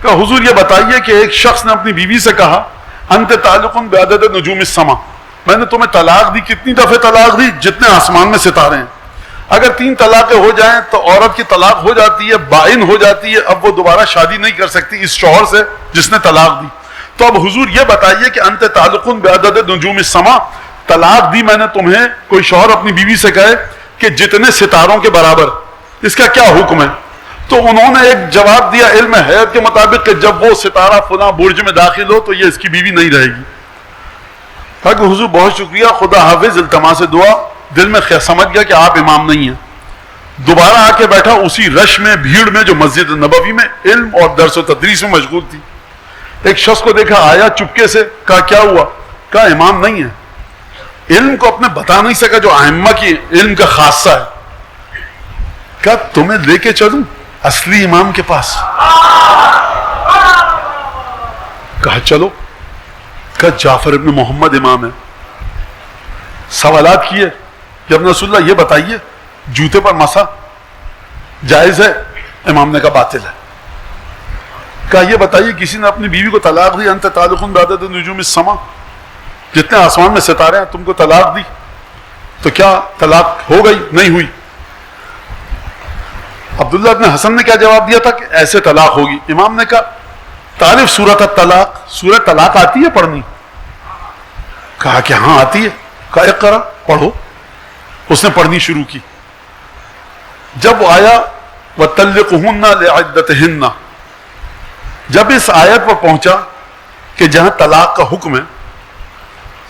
کہ حضور یہ بتائیے کہ ایک شخص نے اپنی بیوی سے کہا انت تعلق بعدد نجوم السما، میں نے تمہیں طلاق دی، کتنی دفعہ طلاق دی؟ جتنے آسمان میں ستارے ہیں. اگر 3 طلاقیں ہو جائیں تو عورت کی طلاق ہو جاتی ہے، بائن ہو جاتی ہے، اب وہ دوبارہ شادی نہیں کر سکتی اس شوہر سے جس نے طلاق دی. تو اب حضور یہ بتائیے کہ انت تعلق بعدد نجوم السما، طلاق دی میں نے تمہیں، کوئی شوہر اپنی بیوی سے کہے کہ جتنے ستاروں کے برابر، اس کا کیا حکم ہے؟ تو انہوں نے ایک جواب دیا علم حیات کے مطابق کہ جب وہ ستارہ فلاں برج میں داخل ہو تو یہ اس کی بیوی نہیں رہے گی. کہا کہ حضور بہت شکریہ، خدا حافظ، التماس دعا. دل میں سمجھ گیا کہ آپ امام نہیں ہیں. دوبارہ آ کے بیٹھا اسی رش میں، بھیڑ میں جو مسجد نبوی میں علم اور درس و تدریس میں مشغول تھی. ایک شخص کو دیکھا آیا چپکے سے، کہا کیا ہوا؟ کہا امام نہیں ہے. علم کو اپنے بتا نہیں سکا جو ائمہ کی علم کا خاصہ ہے. کہا تمہیں لے کے چلوں اصلی امام کے پاس؟ کہا چلو. کہا جعفر ابن محمد امام ہے. سوالات کیے کہ ابن رسول اللہ یہ بتائیے جوتے پر مسح جائز ہے؟ امام نے کہا باطل ہے. کہا یہ بتائیے کسی نے اپنی بیوی کو طلاق دی انت تعلق بعدد نجوم السما، جتنے آسمان میں ستارے ہیں تم کو طلاق دی تو کیا طلاق ہو گئی؟ نہیں ہوئی. عبداللہ ابن حسن نے کیا جواب دیا تھا کہ ایسے طلاق ہوگی. امام نے کہا تعریف سورۃ الطلاق، سورہ طلاق آتی ہے پڑھنی؟ کہا کہ ہاں آتی ہے. کہا اقرا، پڑھو. اس نے پڑھنی شروع کی. جب وہ آیا وَطَلِّقُهُنَّ لِعِدَّتِهِنَّ، جب اس آیت پر پہنچا کہ جہاں طلاق کا حکم ہے،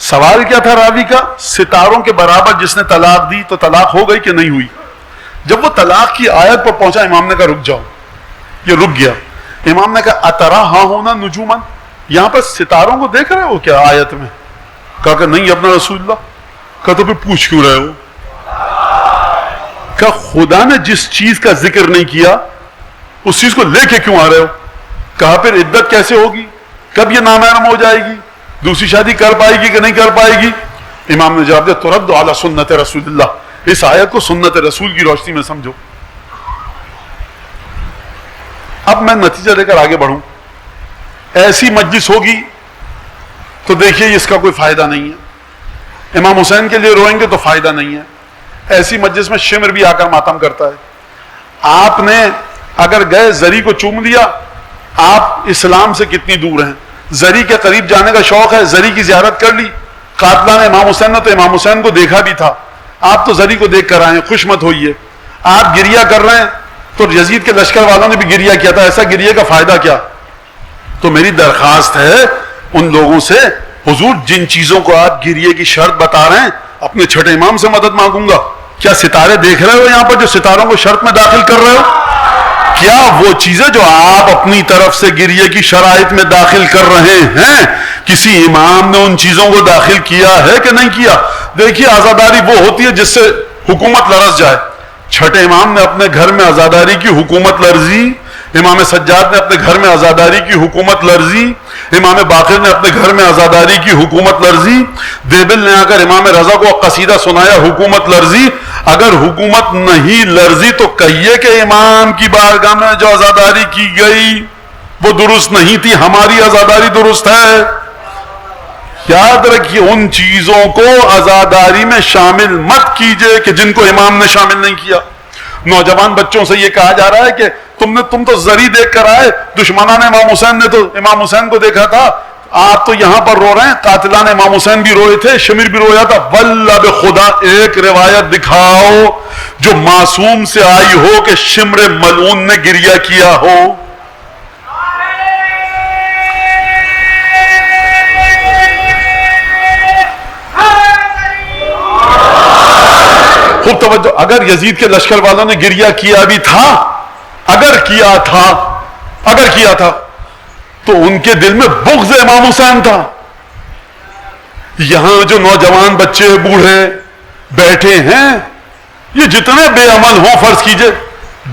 سوال کیا تھا راوی کا؟ ستاروں کے برابر جس نے طلاق دی تو طلاق ہو گئی کہ نہیں ہوئی؟ جب وہ طلاق کی آیت پر پہنچا امام نے کہا رک جاؤ. یہ رک گیا. امام نے کہا اترا ہاں ہونا نجومن، یہاں پر ستاروں کو دیکھ رہے ہو کیا آیت میں؟ کہا کہ نہیں ابن رسول اللہ. کہا تو پھر پوچھ کیوں رہے ہو؟ کہا خدا نے جس چیز کا ذکر نہیں کیا اس چیز کو لے کے کیوں آ رہے ہو؟ کہا پھر عدت کیسے ہوگی؟ کب یہ نامحرم ہو جائے گی؟ دوسری شادی کر پائے گی کہ نہیں کر پائے گی؟ امام نے جواب دیا ترد علی سنت رسول اللہ، اس آیت کو سنت رسول کی روشنی میں سمجھو. اب میں نتیجہ لے کر آگے بڑھوں. ایسی مجلس ہوگی تو دیکھیے اس کا کوئی فائدہ نہیں ہے. امام حسین کے لیے روئیں گے تو فائدہ نہیں ہے. ایسی مجلس میں شمر بھی آ کر ماتم کرتا ہے. آپ نے اگر گئے زری کو چوم لیا، آپ اسلام سے کتنی دور ہیں. زری کے قریب جانے کا شوق ہے، زری کی زیارت کر لی. قاتلان امام حسین نے تو امام حسین کو دیکھا بھی تھا، آپ تو زری کو دیکھ کر آئے ہیں، خوش مت ہوئیے. آپ گریہ کر رہے ہیں تو یزید کے لشکر والوں نے بھی گریہ کیا تھا، ایسا گریہ کا فائدہ کیا؟ تو میری درخواست ہے ان لوگوں سے، حضور جن چیزوں کو آپ گریہ کی شرط بتا رہے ہیں اپنے چھٹے امام سے مدد مانگوں گا. کیا ستارے دیکھ رہے ہو یہاں پر جو ستاروں کو شرط میں داخل کر رہے ہو؟ کیا وہ چیزیں جو آپ اپنی طرف سے گریے کی شرائط میں داخل کر رہے ہیں کسی امام نے ان چیزوں کو داخل کیا ہے کہ نہیں کیا؟ دیکھیے عزاداری وہ ہوتی ہے جس سے حکومت لرز جائے. چھٹے امام نے اپنے گھر میں عزاداری کی حکومت لرزی، امام سجاد نے اپنے گھر میں عزاداری کی حکومت لرزی، امام باقر نے اپنے گھر میں عزاداری کی حکومت لرزی، دیبل نے آ کر امام رضا کو قصیدہ سنایا حکومت لرزی. اگر حکومت نہیں لرزی تو کہیے کہ امام کی بارگاہ میں جو عزاداری کی گئی وہ درست نہیں تھی، ہماری عزاداری درست ہے. یاد رکھیے ان چیزوں کو عزاداری میں شامل مت کیجئے کہ جن کو امام نے شامل نہیں کیا. نوجوان بچوں سے یہ کہا جا رہا ہے کہ تم تو زری دیکھ کر آئے، دشمنان امام حسین نے تو امام حسین کو دیکھا تھا، آپ تو یہاں پر رو رہے ہیں. قاتلان امام حسین بھی روئے تھے، شمر بھی رویا تھا. واللہ بخدا ایک روایت دکھاؤ جو معصوم سے آئی ہو کہ شمر ملعون نے گریہ کیا ہو. خوب توجہ. اگر یزید کے لشکر والوں نے گریہ کیا بھی تھا، اگر کیا تھا تو ان کے دل میں بغض امام حسین تھا. یہاں جو نوجوان بچے بوڑھے بیٹھے ہیں یہ جتنے بے عمل ہوں فرض کیجئے،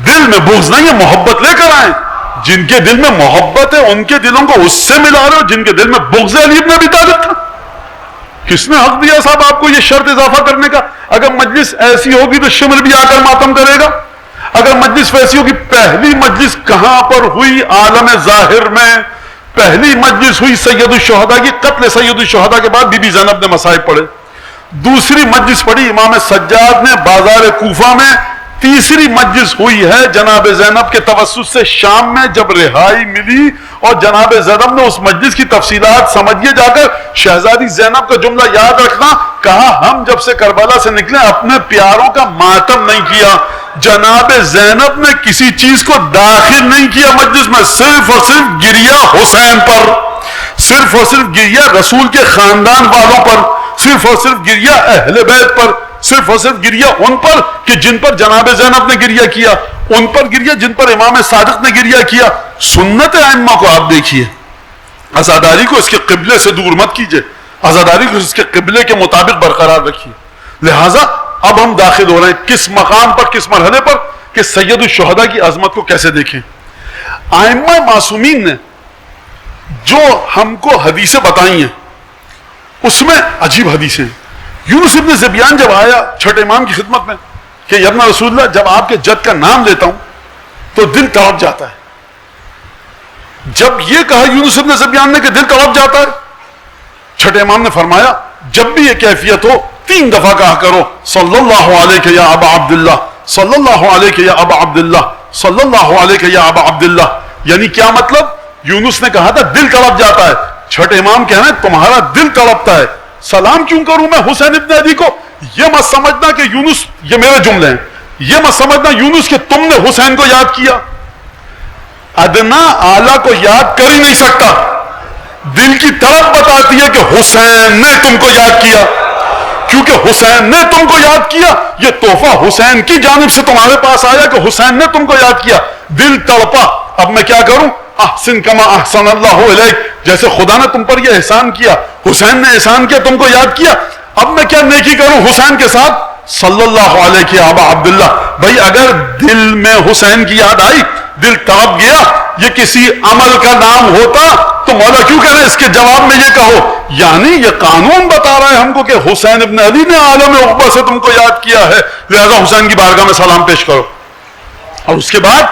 دل میں بغض نہیں ہے، محبت لے کر آئیں. جن کے دل میں محبت ہے ان کے دلوں کو اس سے ملا رہے ہو جن کے دل میں بغض علی ابن ابی طالب تھا. کس نے حق دیا صاحب آپ کو یہ شرط اضافہ کرنے کا؟ اگر مجلس ایسی ہوگی تو شمر بھی آ کر ماتم کرے گا. اگر مجلس ویسی ہوگی، پہلی مجلس کہاں پر ہوئی؟ عالم ظاہر میں. پہلی مجلس ہوئی سید الشہداء کی، قتل سید الشہداء کے بعد بی بی زینب نے مصائب پڑھے. دوسری مجلس پڑھی امام سجاد نے بازار کوفہ میں. تیسری مجلس ہوئی ہے جناب زینب کے توسط سے شام میں جب رہائی ملی، اور جناب زینب نے اس مجلس کی تفصیلات سمجھیے جا کر. شہزادی زینب کا جملہ یاد رکھنا، کہا ہم جب سے کربلا سے نکلے اپنے پیاروں کا ماتم نہیں کیا. جناب زینب نے کسی چیز کو داخل نہیں کیا مجلس میں، صرف اور صرف گریہ حسین پر، صرف اور صرف گریہ رسول کے خاندان والوں پر، صرف اور صرف گریہ اہل بیت پر، صرف اور صرف گریہ ان پر کہ جن پر جناب زینب نے گریہ کیا، ان پر گریہ جن پر امام صادق نے گریہ کیا. سنت ائمہ کو آپ دیکھیے، عزاداری کو اس کے قبلے سے دور مت کیجئے، عزاداری کو اس کے قبلے کے مطابق برقرار رکھیے. لہٰذا اب ہم داخل ہو رہے ہیں کس مقام پر، کس مرحلے پر کہ سید الشہداء کی عظمت کو کیسے دیکھیں. ائمہ معصومین نے جو ہم کو حدیثیں بتائی ہیں اس میں عجیب حدیثیں. یونس ابن زبیان جب آیا چھٹے امام کی خدمت میں کہ یا ابن رسول اللہ، جب آپ کے جد کا نام لیتا ہوں تو دل تڑپ جاتا ہے. جب یہ کہا یونس ابن زبیان نے کہ دل تڑپ جاتا ہے، چھٹے امام نے فرمایا جب بھی یہ کیفیت ہو 3 دفعہ کہا کرو صلی اللہ علیہ یا ابا عبداللہ، صلی اللہ علیہ یا ابا عبداللہ، صلی اللہ علیہ یا ابا عبداللہ. یعنی کیا مطلب؟ یونس نے کہا تھا دل تڑپ جاتا ہے، چھٹے امام کہہ رہے ہیں تمہارا دل تڑپتا ہے، سلام کیوں کروں میں حسین ابن علی کو؟ یہ مت سمجھنا کہ یونس، یہ میرے جملے ہیں، یہ مت سمجھنا یونس کہ تم نے حسین کو یاد کیا. ادنا اعلیٰ کو یاد کر ہی نہیں سکتا. دل کی طرف بتاتی ہے کہ حسین نے تم کو یاد کیا. کیونکہ حسین نے تم کو یاد کیا، یہ تحفہ حسین کی جانب سے تمہارے پاس آیا کہ حسین نے تم کو یاد کیا. دل تڑپا. اب میں کیا کروں؟ احسن کما احسن اللہ علیک، جیسے خدا نے تم پر یہ احسان کیا، حسین نے احسان کیا، تم کو یاد کیا. اب میں کیا نیکی کروں حسین کے ساتھ؟ صلی اللہ علیہ ابا عبداللہ. بھائی اگر دل میں حسین کی یاد آئی، دل تڑپ گیا، یہ کسی عمل کا نام ہوتا تو مولا کیوں کہہ رہے اس کے جواب میں یہ کہو. یعنی یہ قانون بتا رہا ہے ہم کو کہ حسین ابن علی نے عالم عقبہ سے تم کو یاد کیا ہے، لہذا حسین کی بارگاہ میں سلام پیش کرو. اور اس کے بعد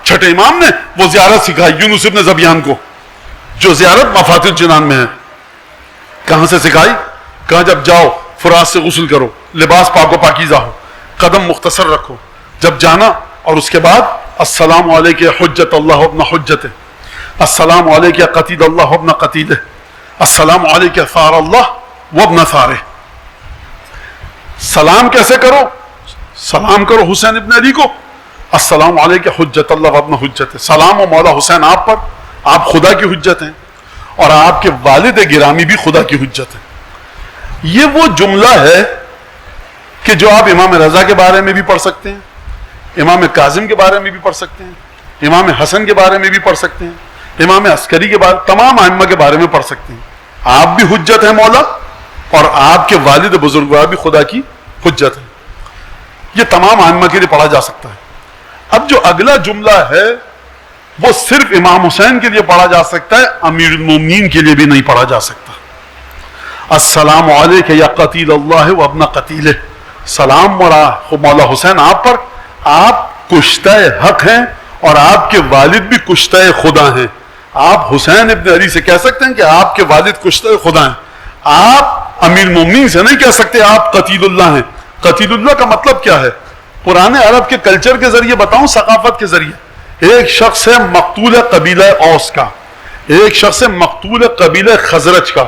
چھٹے امام نے وہ زیارت سکھائی یونس ابن زبیان کو، جو زیارت مفاتیح الجنان میں ہے. کہاں سے سکھائی؟ کہاں جب جاؤ فرات سے غسل کرو، لباس پاک و پاکیزہ ہو، قدم مختصر رکھو، جب جانا اور اس کے بعد السلام علیکہ حجت اللہ ابن حجتہ، السلام علیکہ قتید اللہ ابن قتیدہ، السلام علیکہ ثار اللہ وابن ثارہ. سلام کیسے کرو؟ سلام کرو حسین ابن علی کو، السلام علیکہ حجت اللہ وابن حجتہ. سلام و مولا حسین آپ پر، آپ خدا کی حجت ہیں اور آپ کے والد گرامی بھی خدا کی حجت ہیں. یہ وہ جملہ ہے کہ جو آپ امام رضا کے بارے میں بھی پڑھ سکتے ہیں، امام کاظم کے بارے میں بھی پڑھ سکتے ہیں، امام حسن کے بارے میں بھی پڑھ سکتے ہیں، امام عسکری کے بارے، تمام ائمہ کے بارے میں پڑھ سکتے ہیں. آپ بھی حجت ہیں مولا، اور آپ کے والد بزرگوار بھی خدا کی حجت ہے. یہ تمام ائمہ کے لیے پڑھا جا سکتا ہے. اب جو اگلا جملہ ہے وہ صرف امام حسین کے لیے پڑھا جا سکتا ہے، امیر المومنین کے لیے بھی نہیں پڑھا جا سکتا. السلام علیک یا قتیل اللہ و ابن قتیلہ، سلام مولا حسین آپ پر، آپ کشتہ حق ہیں اور آپ کے والد بھی کشتہ خدا ہیں. آپ حسین ابن علی سے کہہ سکتے ہیں کہ آپ کے والد کشتہ خدا ہیں. آپ امیر مومنین سے نہیں کہہ سکتے آپ قتیل اللہ ہیں. قتیل اللہ کا مطلب کیا ہے؟ پرانے عرب کے کلچر کے ذریعے بتاؤں، ثقافت کے ذریعے. ایک شخص ہے مقتول قبیلہ اوس کا، ایک شخص ہے مقتول قبیلہ خزرج کا،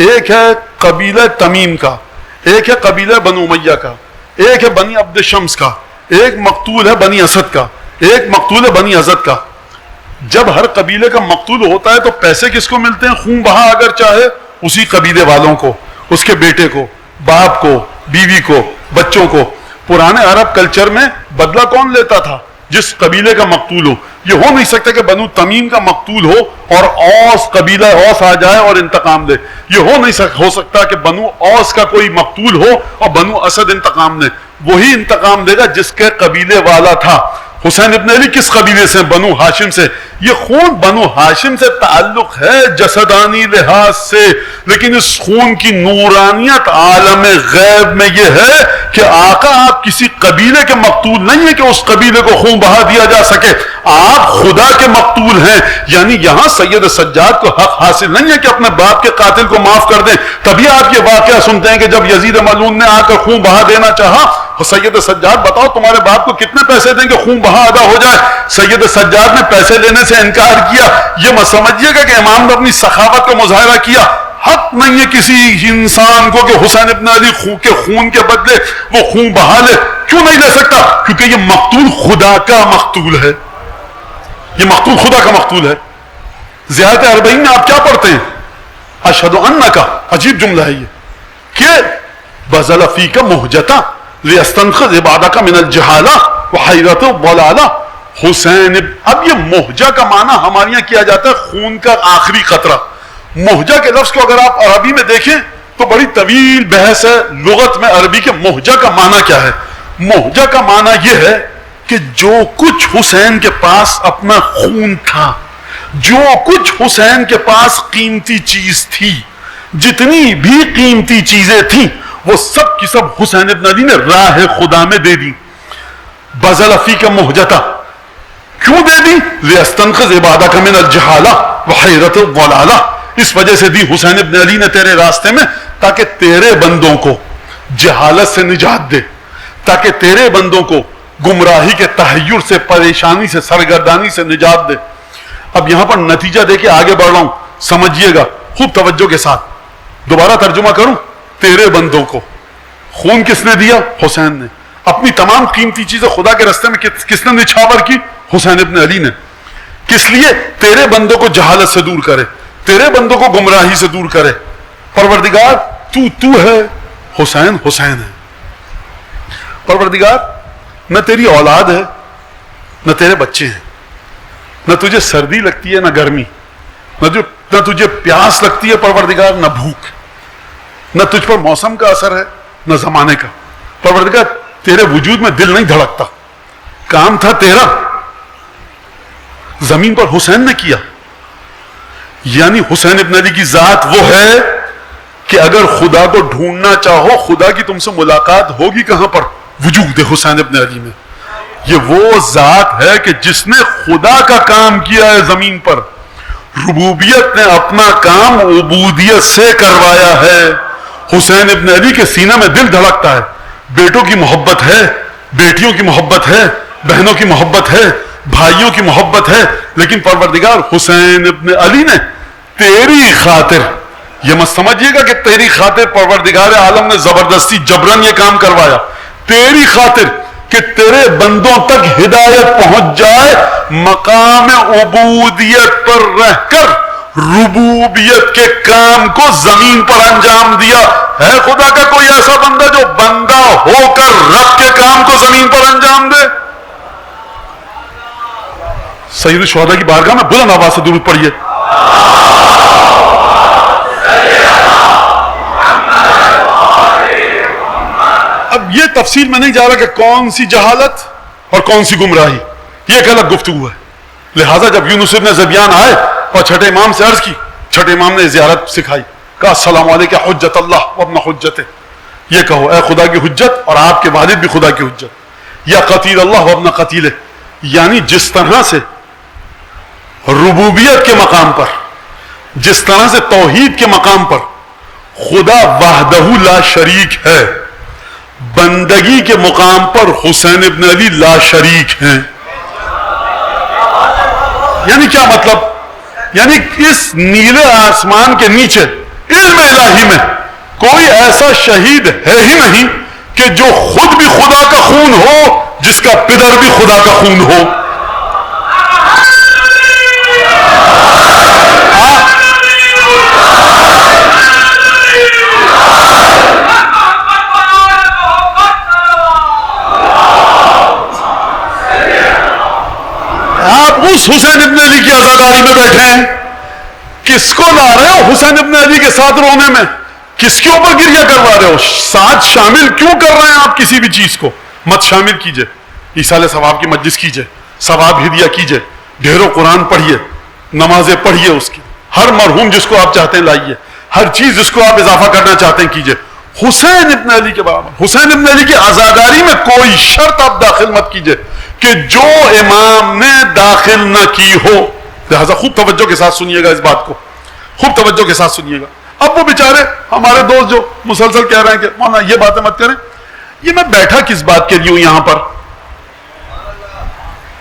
ایک ہے قبیلہ تمیم کا، ایک ہے قبیلہ بنو امیہ کا، ایک ہے بنی عبد شمس کا، ایک مقتول ہے بنی اسد کا، ایک مقتول ہے بنی ازد کا. جب ہر قبیلے کا مقتول ہوتا ہے تو پیسے کس کو ملتے ہیں؟ خون بہا اگر چاہے اسی قبیلے والوں کو، اس کے بیٹے کو، باپ کو، بیوی کو، بچوں کو. پرانے عرب کلچر میں بدلہ کون لیتا تھا؟ جس قبیلے کا مقتول ہو. یہ ہو نہیں سکتا کہ بنو تمیم کا مقتول ہو اور اوس قبیلہ اوس آ جائے اور انتقام دے. یہ ہو سکتا کہ بنو اوس کا کوئی مقتول ہو اور بنو اسد انتقام دے. وہی انتقام دے گا جس کے قبیلے والا تھا. حسین ابن علی کس قبیلے سے؟ بنو ہاشم سے. یہ خون بنو ہاشم سے تعلق ہے جسدانی لحاظ سے، لیکن اس خون کی نورانیت عالم غیب میں یہ ہے کہ آقا آپ کسی قبیلے کے مقتول نہیں ہیں کہ اس قبیلے کو خون بہا دیا جا سکے. آپ خدا کے مقتول ہیں. یعنی یہاں سید سجاد کو حق حاصل نہیں ہے کہ اپنے باپ کے قاتل کو معاف کر دیں. تبھی آپ یہ واقعہ سنتے ہیں کہ جب یزید ملعون نے آ کر خون بہا دینا چاہا، سید سجاد بتاؤ تمہارے باپ کو کتنے پیسے دیں کہ خون بہا ادا ہو جائے؟ سید سجاد نے پیسے لینے سے انکار کیا. یہ مت سمجھیے گا کہ امام نے اپنی سخاوت کا مظاہرہ کیا. حق نہیں ہے کسی انسان کو کہ حسین ابن علی کے خون کے بدلے وہ خون بہا لے. کیوں نہیں لے سکتا؟ کیونکہ یہ مقتول خدا کا مقتول ہے. یہ مقتول خدا کا مقتول ہے. زیادہ اربعین میں آپ کیا پڑھتے ہیں؟ اشہد انک، عجیب جملہ ہے یہ، کہ بذل فیک مہجتا لیستنقذ عبادک من الجہالہ وحیرت الضلالہ. حسین، اب یہ مہجہ کا معنی ہمارے یہاں کیا جاتا ہے خون کا آخری قطرہ. مہجہ کے لفظ کو اگر آپ عربی میں دیکھیں تو بڑی طویل بحث ہے لغت میں عربی کے مہجہ کا معنی کیا ہے. مہجہ کا معنی یہ ہے کہ جو کچھ حسین کے پاس اپنا خون تھا، جو کچھ حسین کے پاس قیمتی چیز تھی، جتنی بھی قیمتی چیزیں تھیں، وہ سب کی سب حسین ابن علی نے راہ خدا میں دے دی. بذل فیک مہجتا، کیوں دے دی؟ لیستنقذ عبادک من الجہالہ وحیرت الضلالہ. اس وجہ سے دی حسین ابن علی نے تیرے راستے میں تاکہ تیرے بندوں کو جہالت سے نجات دے، تاکہ تیرے بندوں کو گمراہی کے تحیر سے، پریشانی سے، سرگردانی سے نجات دے. اب یہاں پر نتیجہ دے کے آگے بڑھ رہا ہوں، سمجھیے گا خوب توجہ کے ساتھ. دوبارہ ترجمہ کروں. تیرے بندوں کو خون کس نے دیا؟ حسین نے. اپنی تمام قیمتی چیزیں خدا کے راستے میں کس نے نچھاور کی؟ حسین ابن علی نے. کس لیے؟ تیرے بندوں کو جہالت سے دور کرے، تیرے بندوں کو گمراہی سے دور کرے. پروردگار تو ہے، حسین حسین ہے. پروردگار نہ تیری اولاد ہے، نہ تیرے بچے ہیں، نہ تجھے سردی لگتی ہے نہ گرمی، نہ تجھے پیاس لگتی ہے پروردگار، نہ بھوک، نہ تجھ پر موسم کا اثر ہے نہ زمانے کا. پروردگار تیرے وجود میں دل نہیں دھڑکتا. کام تھا تیرا، زمین پر حسین نے کیا. یعنی حسین ابن علی کی ذات وہ ہے کہ اگر خدا کو ڈھونڈنا چاہو، خدا کی تم سے ملاقات ہوگی کہاں پر؟ وجود حسین ابن علی میں. یہ وہ ذات ہے کہ جس نے خدا کا کام کیا ہے زمین پر. ربوبیت نے اپنا کام عبودیت سے کروایا ہے. حسین ابن علی کے سینہ میں دل دھڑکتا ہے. بیٹوں کی محبت ہے، بیٹیوں کی محبت ہے، بہنوں کی محبت ہے، بھائیوں کی محبت ہے. لیکن پروردگار حسین ابن علی نے تیری خاطر، یہ مت سمجھیے گا کہ تیری خاطر پروردگار عالم نے زبردستی جبرن یہ کام کروایا. تیری خاطر کہ تیرے بندوں تک ہدایت پہنچ جائے، مقام عبودیت پر رہ کر ربوبیت کے کام کو زمین پر انجام دیا. ہے خدا کا کوئی ایسا بندہ جو بندہ ہو کر رب کے کام کو زمین پر انجام دے؟ سید الشہداء کی بارگاہ میں بلند آواز سے درود پڑھیے. اب یہ تفصیل میں نہیں جا رہا کہ کون سی جہالت اور کون سی گمراہی، یہ ایک الگ گفتگو ہے. لہٰذا جب یونس ابن زبیان آئے اور چھٹے امام سے عرض کی، چھٹے امام نے زیارت سکھائی، کہا السلام علیکم حجت اللہ وابن حجت. یہ کہو اے خدا کی حجت اور آپ کے والد بھی خدا کی حجت، یا قتیل اللہ وابن قتیل. یعنی جس طرح سے ربوبیت کے مقام پر، جس طرح سے توحید کے مقام پر خدا وحدہ لا شریک ہے، بندگی کے مقام پر حسین ابن علی لا شریک ہیں. یعنی کیا مطلب؟ یعنی اس نیلے آسمان کے نیچے علم الہی میں کوئی ایسا شہید ہے ہی نہیں کہ جو خود بھی خدا کا خون ہو، جس کا پدر بھی خدا کا خون ہو. آپ اس حسین ابن علی کی عزاداری میں بیٹھے ہیں، کس کو لا رہے ہو حسین ابن علی کے ساتھ رونے میں؟ کس کے اوپر گریہ کروا رہے ہو؟ ساتھ شامل کیوں کر رہے ہیں آپ کسی بھی چیز کو؟ مت شامل کیجئے. ایصال ثواب کی مجلس کیجئے، ثواب ہدیہ کیجئے، ڈھیروں قرآن پڑھیے، نمازیں پڑھیے، اس کی ہر مرحوم جس کو آپ چاہتے ہیں لائیے، ہر چیز جس کو آپ اضافہ کرنا چاہتے ہیں کیجئے. حسین ابن علی کے برابر، حسین ابن علی کی عزاداری میں کوئی شرط آپ داخل مت کیجئے کہ جو امام نے داخل نہ کی ہو. لہذا خوب توجہ کے ساتھ سنیے گا اس بات کو، خوب توجہ کے ساتھ سنیے گا. اب وہ بیچارے ہمارے دوست جو مسلسل کہہ رہے ہیں کہ مولانا یہ باتیں مت کریں، یہ میں بیٹھا کس بات کے لیے ہوں یہاں پر؟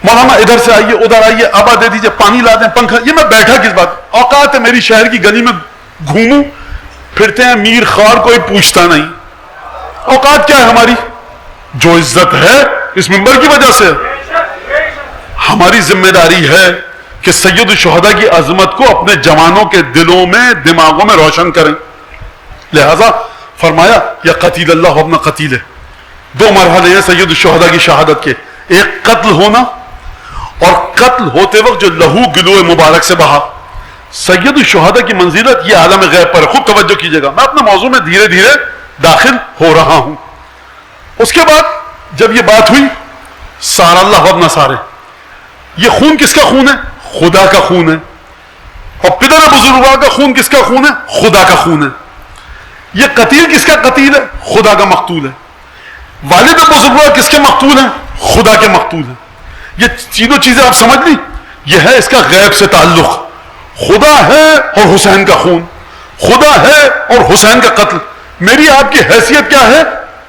مولانا ادھر سے آئیے، ادھر آئیے، آبا دے دیجئے، پانی لا دیں، پنکھا، یہ میں بیٹھا کس بات؟ اوقات ہے میری شہر کی گلی میں گھوموں پھرتے ہیں، میر خوار کوئی پوچھتا نہیں. اوقات کیا ہے ہماری؟ جو عزت ہے اس منبر کی وجہ سے. ہماری ذمہ داری ہے کہ سید الشہداء کی عظمت کو اپنے جوانوں کے دلوں میں، دماغوں میں روشن کریں. لہذا فرمایا یا قتیل اللہ وابن قتیل. دو مرحلے ہیں سید الشہداء کی شہادت کے، ایک قتل ہونا اور قتل ہوتے وقت جو لہو گلو مبارک سے بہا. سید الشہداء کی منزلت یہ عالم غیب پر ہے. خوب توجہ کیجئے گا، میں اپنے موضوع میں دھیرے دھیرے داخل ہو رہا ہوں. اس کے بعد جب یہ بات ہوئی سار اللہ وابن سارے، یہ خون کس کا خون ہے؟ خدا کا خون ہے. اور پدر بزرگوار کا خون کس کا خون ہے؟ خدا کا خون ہے. یہ قتیل کس کا قتیل ہے؟ خدا کا مقتول ہے. والد بزرگوار کس کے مقتول ہیں؟ خدا کے مقتول ہیں. یہ تینوں چیزیں آپ سمجھ لی، یہ ہے اس کا غیب سے تعلق. خدا ہے اور حسین کا خون، خدا ہے اور حسین کا قتل. میری آپ کی حیثیت کیا ہے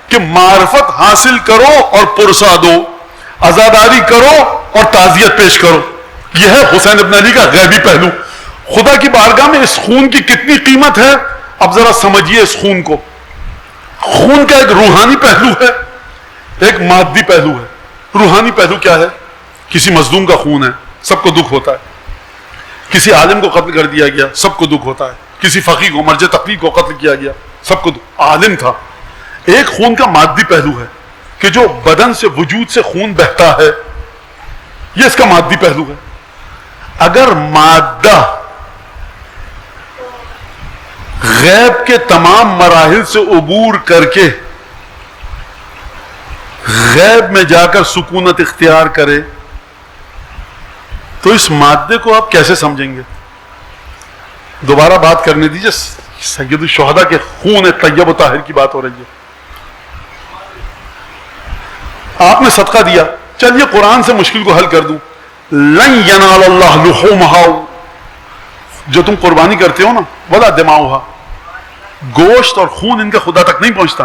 کہ معرفت حاصل کرو اور پرسا دو، عزاداری کرو اور تعزیت پیش کرو. یہ ہے حسین ابن علی کا غیبی پہلو. خدا کی بارگاہ میں اس خون کی کتنی قیمت ہے اب ذرا سمجھیے اس خون کو. خون کا ایک روحانی پہلو ہے، ایک مادی پہلو ہے. روحانی پہلو کیا ہے؟ کسی مظلوم کا خون ہے، سب کو دکھ ہوتا ہے. کسی عالم کو قتل کر دیا گیا، سب کو دکھ ہوتا ہے. کسی فقیر کو، مرج تقلید کو قتل کیا گیا، سب کو دکھ. عالم تھا. ایک خون کا مادی پہلو ہے کہ جو بدن سے، وجود سے خون بہتا ہے، یہ اس کا مادی پہلو ہے. اگر مادہ غیب کے تمام مراحل سے عبور کر کے غیب میں جا کر سکونت اختیار کرے تو اس مادے کو آپ کیسے سمجھیں گے؟ دوبارہ بات کرنے دیجیے. سید الشہداء کے خون طیب و طاہر کی بات ہو رہی ہے. آپ نے صدقہ دیا، چلیے قرآن سے مشکل کو حل کر دوں. لن ینال اللہ لحومہا، جو تم قربانی کرتے ہو نا، ولا دماؤہا، گوشت اور خون ان کا خدا تک نہیں پہنچتا.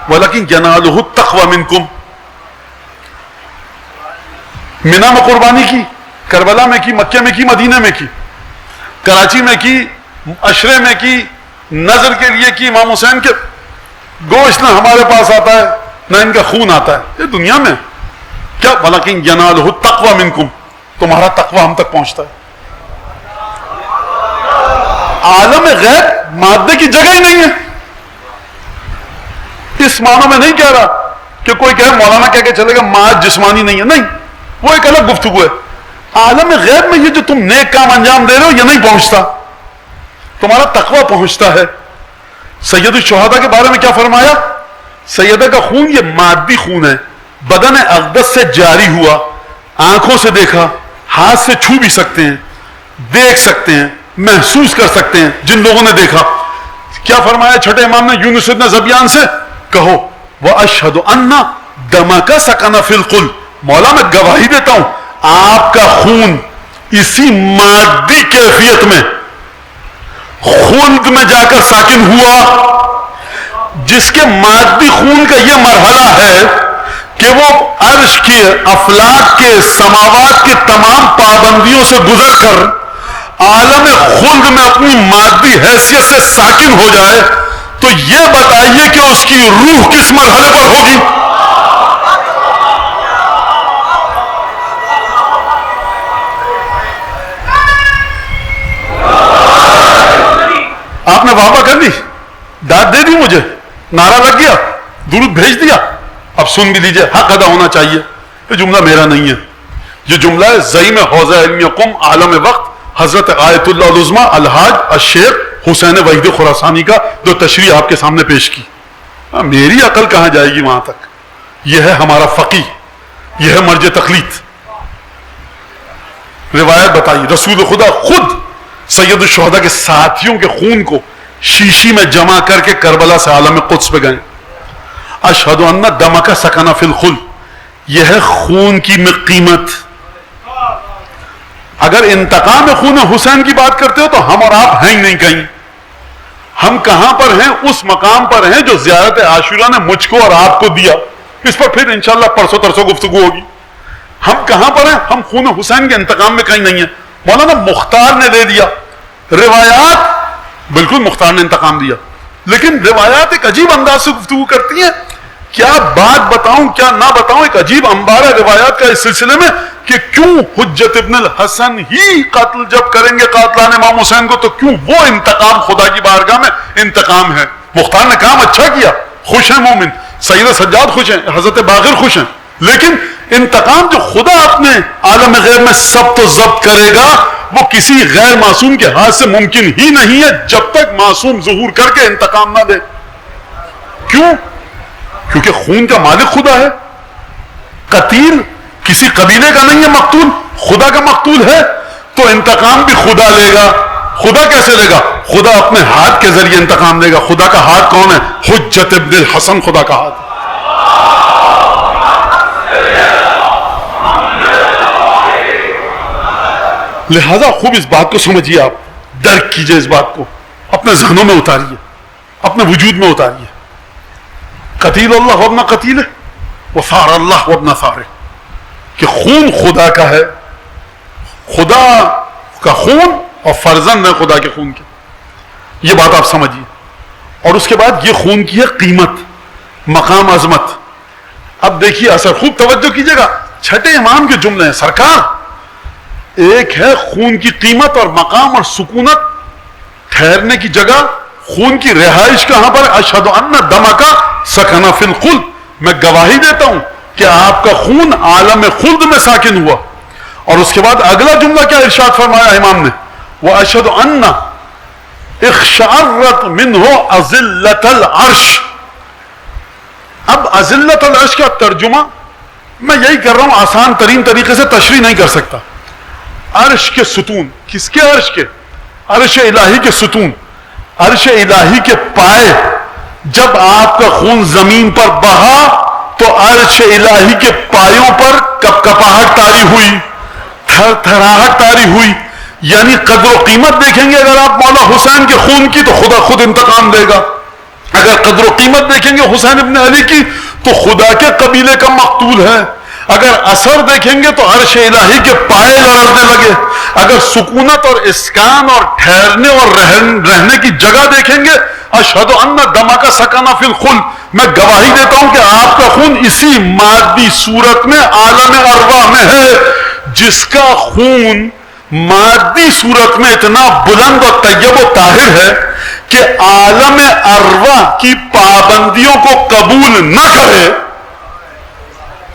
ولیکن ینالہ التقوی منکم. مینا میں قربانی کی، کربلا میں کی، مکہ میں کی، مدینہ میں کی، کراچی میں کی، عشرے میں کی، نظر کے لیے کی. امام حسین کے گوشت نہ ہمارے پاس آتا ہے نہ ان کا خون آتا ہے. یہ دنیا میں کیا؟ ولیکن ینالہ التقوی منکم، تمہارا تقوی ہم تک پہنچتا ہے. عالم غیب مادے کی جگہ ہی نہیں ہے. اس معنی میں نہیں کہہ رہا کہ کوئی کہے مولانا کہہ کے چلے گا ماد جسمانی نہیں ہے، نہیں، وہ ایک الگ گفتگو ہے. عالم غیب میں یہ جو تم نیک کام انجام دے رہے ہو یہ نہیں پہنچتا، تمہارا تقوی پہنچتا ہے. سید الشہداء کے بارے میں کیا فرمایا؟ سیدہ کا خون یہ مادی خون ہے، بدن اقدس سے جاری ہوا، آنکھوں سے دیکھا، ہاتھ سے چھو بھی سکتے ہیں، دیکھ سکتے ہیں، محسوس کر سکتے ہیں جن لوگوں نے دیکھا. کیا فرمایا چھٹے امام نے یونس ابن زبیان سے؟ کہو وَأَشْهَدُ أَنَّ دَمَكَ سَكَنَ فِي الْقُلْبِ، مولا میں گواہی دیتا ہوں آپ کا خون اسی مادی کیفیت میں خلد میں جا کر ساکن ہوا، جس کے مادی خون کا یہ مرحلہ ہے کہ وہ عرش کے، افلاک کے، سماوات کے تمام پابندیوں سے گزر کر عالم خلد میں اپنی مادی حیثیت سے ساکن ہو جائے. تو یہ بتائیے کہ اس کی روح کس مرحلے پر ہوگی؟ آپ نے واہ واہ کر دی، داد دے دی، مجھے نعرہ لگ گیا، درود بھیج دیا. اب سن بھی لیجئے، حق ادا ہونا چاہیے. یہ جملہ میرا نہیں ہے، یہ جملہ ہے زعیم حوزہ علمیہ قم عالم وقت حضرت آیت اللہ العظمیٰ الحاج الشیخ حسین وحید خراسانی کا، جو تشریح آپ کے سامنے پیش کی. میری عقل کہاں جائے گی وہاں تک؟ یہ ہے ہمارا فقیہ، یہ ہے مرجع تقلید. روایت بتائی رسول خدا خود سید الشہداء کے ساتھیوں کے خون کو شیشی میں جمع کر کے کربلا سے عالم قدس پہ گئے. اشہد ان دمک سکن فی الخلد، یہ ہے خون کی قیمت. اگر انتقام خون حسین کی بات کرتے ہو تو ہم اور آپ ہیں ہی نہیں کہیں. ہم کہاں پر ہیں؟ اس مقام پر ہیں جو زیارت عاشورہ نے مجھ کو اور آپ کو دیا. اس پر پھر انشاءاللہ پرسوں ترسوں گفتگو ہوگی. ہم کہاں پر ہیں؟ ہم خون حسین کے انتقام میں کہیں نہیں ہیں. مولانا مختار نے دے دیا روایات، بالکل مختار نے انتقام دیا، لیکن روایات ایک عجیب انداز سے گفتگو کرتی ہیں. کیا بات بتاؤں کیا نہ بتاؤں، ایک عجیب انبار ہے روایات کا اس سلسلے میں کہ کیوں حجت ابن الحسن ہی قتل جب کریں گے قاتلان امام حسین کو تو کیوں وہ انتقام خدا کی بارگاہ میں انتقام ہے. مختار نے کام اچھا کیا، خوش ہیں مومن، سید سجاد خوش ہیں، حضرت باقر خوش ہیں، لیکن انتقام جو خدا اپنے عالم غیب میں ثبت و ضبط کرے گا وہ کسی غیر معصوم کے ہاتھ سے ممکن ہی نہیں ہے جب تک معصوم ظہور کر کے انتقام نہ دے. کیوں؟ کیونکہ خون کا مالک خدا ہے. قتیل کسی قبیلے کا نہیں ہے، مقتول خدا کا مقتول ہے، تو انتقام بھی خدا لے گا. خدا کیسے لے گا؟ خدا اپنے ہاتھ کے ذریعے انتقام لے گا. خدا کا ہاتھ کون ہے؟ حجت ابن الحسن خدا کا ہاتھ. لہذا خوب اس بات کو سمجھیے، آپ درک کیجئے، اس بات کو اپنے ذہنوں میں اتاریے، اپنے وجود میں اتاریے. قتیل اللہ وابن قتیل وثار اللہ وابن ثارہ، کہ خون خدا کا ہے، خدا کا خون اور فرزند ہے خدا کے خون کے. یہ بات آپ سمجھیے. اور اس کے بعد یہ خون کی ہے قیمت، مقام، عظمت. اب دیکھیے اثر، خوب توجہ کیجئے گا. چھٹے امام کے جملے ہیں سرکار. ایک ہے خون کی قیمت اور مقام اور سکونت، ٹھہرنے کی جگہ، خون کی رہائش کہاں پر؟ اشہد ان دمک سکن فی الخلد، میں گواہی دیتا ہوں کہ آپ کا خون عالم خلد میں ساکن ہوا. اور اس کے بعد اگلا جملہ کیا ارشاد فرمایا امام نے؟ واشہد ان اخشعرت منہ اذلۃ العرش. اب اذلۃ العرش کا ترجمہ میں یہی کر رہا ہوں، آسان ترین طریقے سے تشریح نہیں کر سکتا. عرش کے ستون، کس کے عرش کے؟ عرش الہی کے ستون، عرش الہی کے پائے. جب آپ کا خون زمین پر بہا تو عرش الہی کے پایوں پر کپکپاہٹ طاری ہوئی، تھر تھراہٹ طاری ہوئی. یعنی قدر و قیمت دیکھیں گے اگر آپ مولا حسین کے خون کی تو خدا خود انتقام دے گا. اگر قدر و قیمت دیکھیں گے حسین ابن علی کی تو خدا کے قبیلے کا مقتول ہے. اگر اثر دیکھیں گے تو عرش الہی کے پائے لرزنے لگے. اگر سکونت اور اسکان اور ٹھہرنے اور رہنے کی جگہ دیکھیں گے، اشہد ان دمک سکن فی الخلد، میں گواہی دیتا ہوں کہ آپ کا خون اسی مادی صورت میں عالم ارواح میں ہے. جس کا خون مادی صورت میں اتنا بلند و طیب و طاہر ہے کہ عالم ارواح کی پابندیوں کو قبول نہ کرے،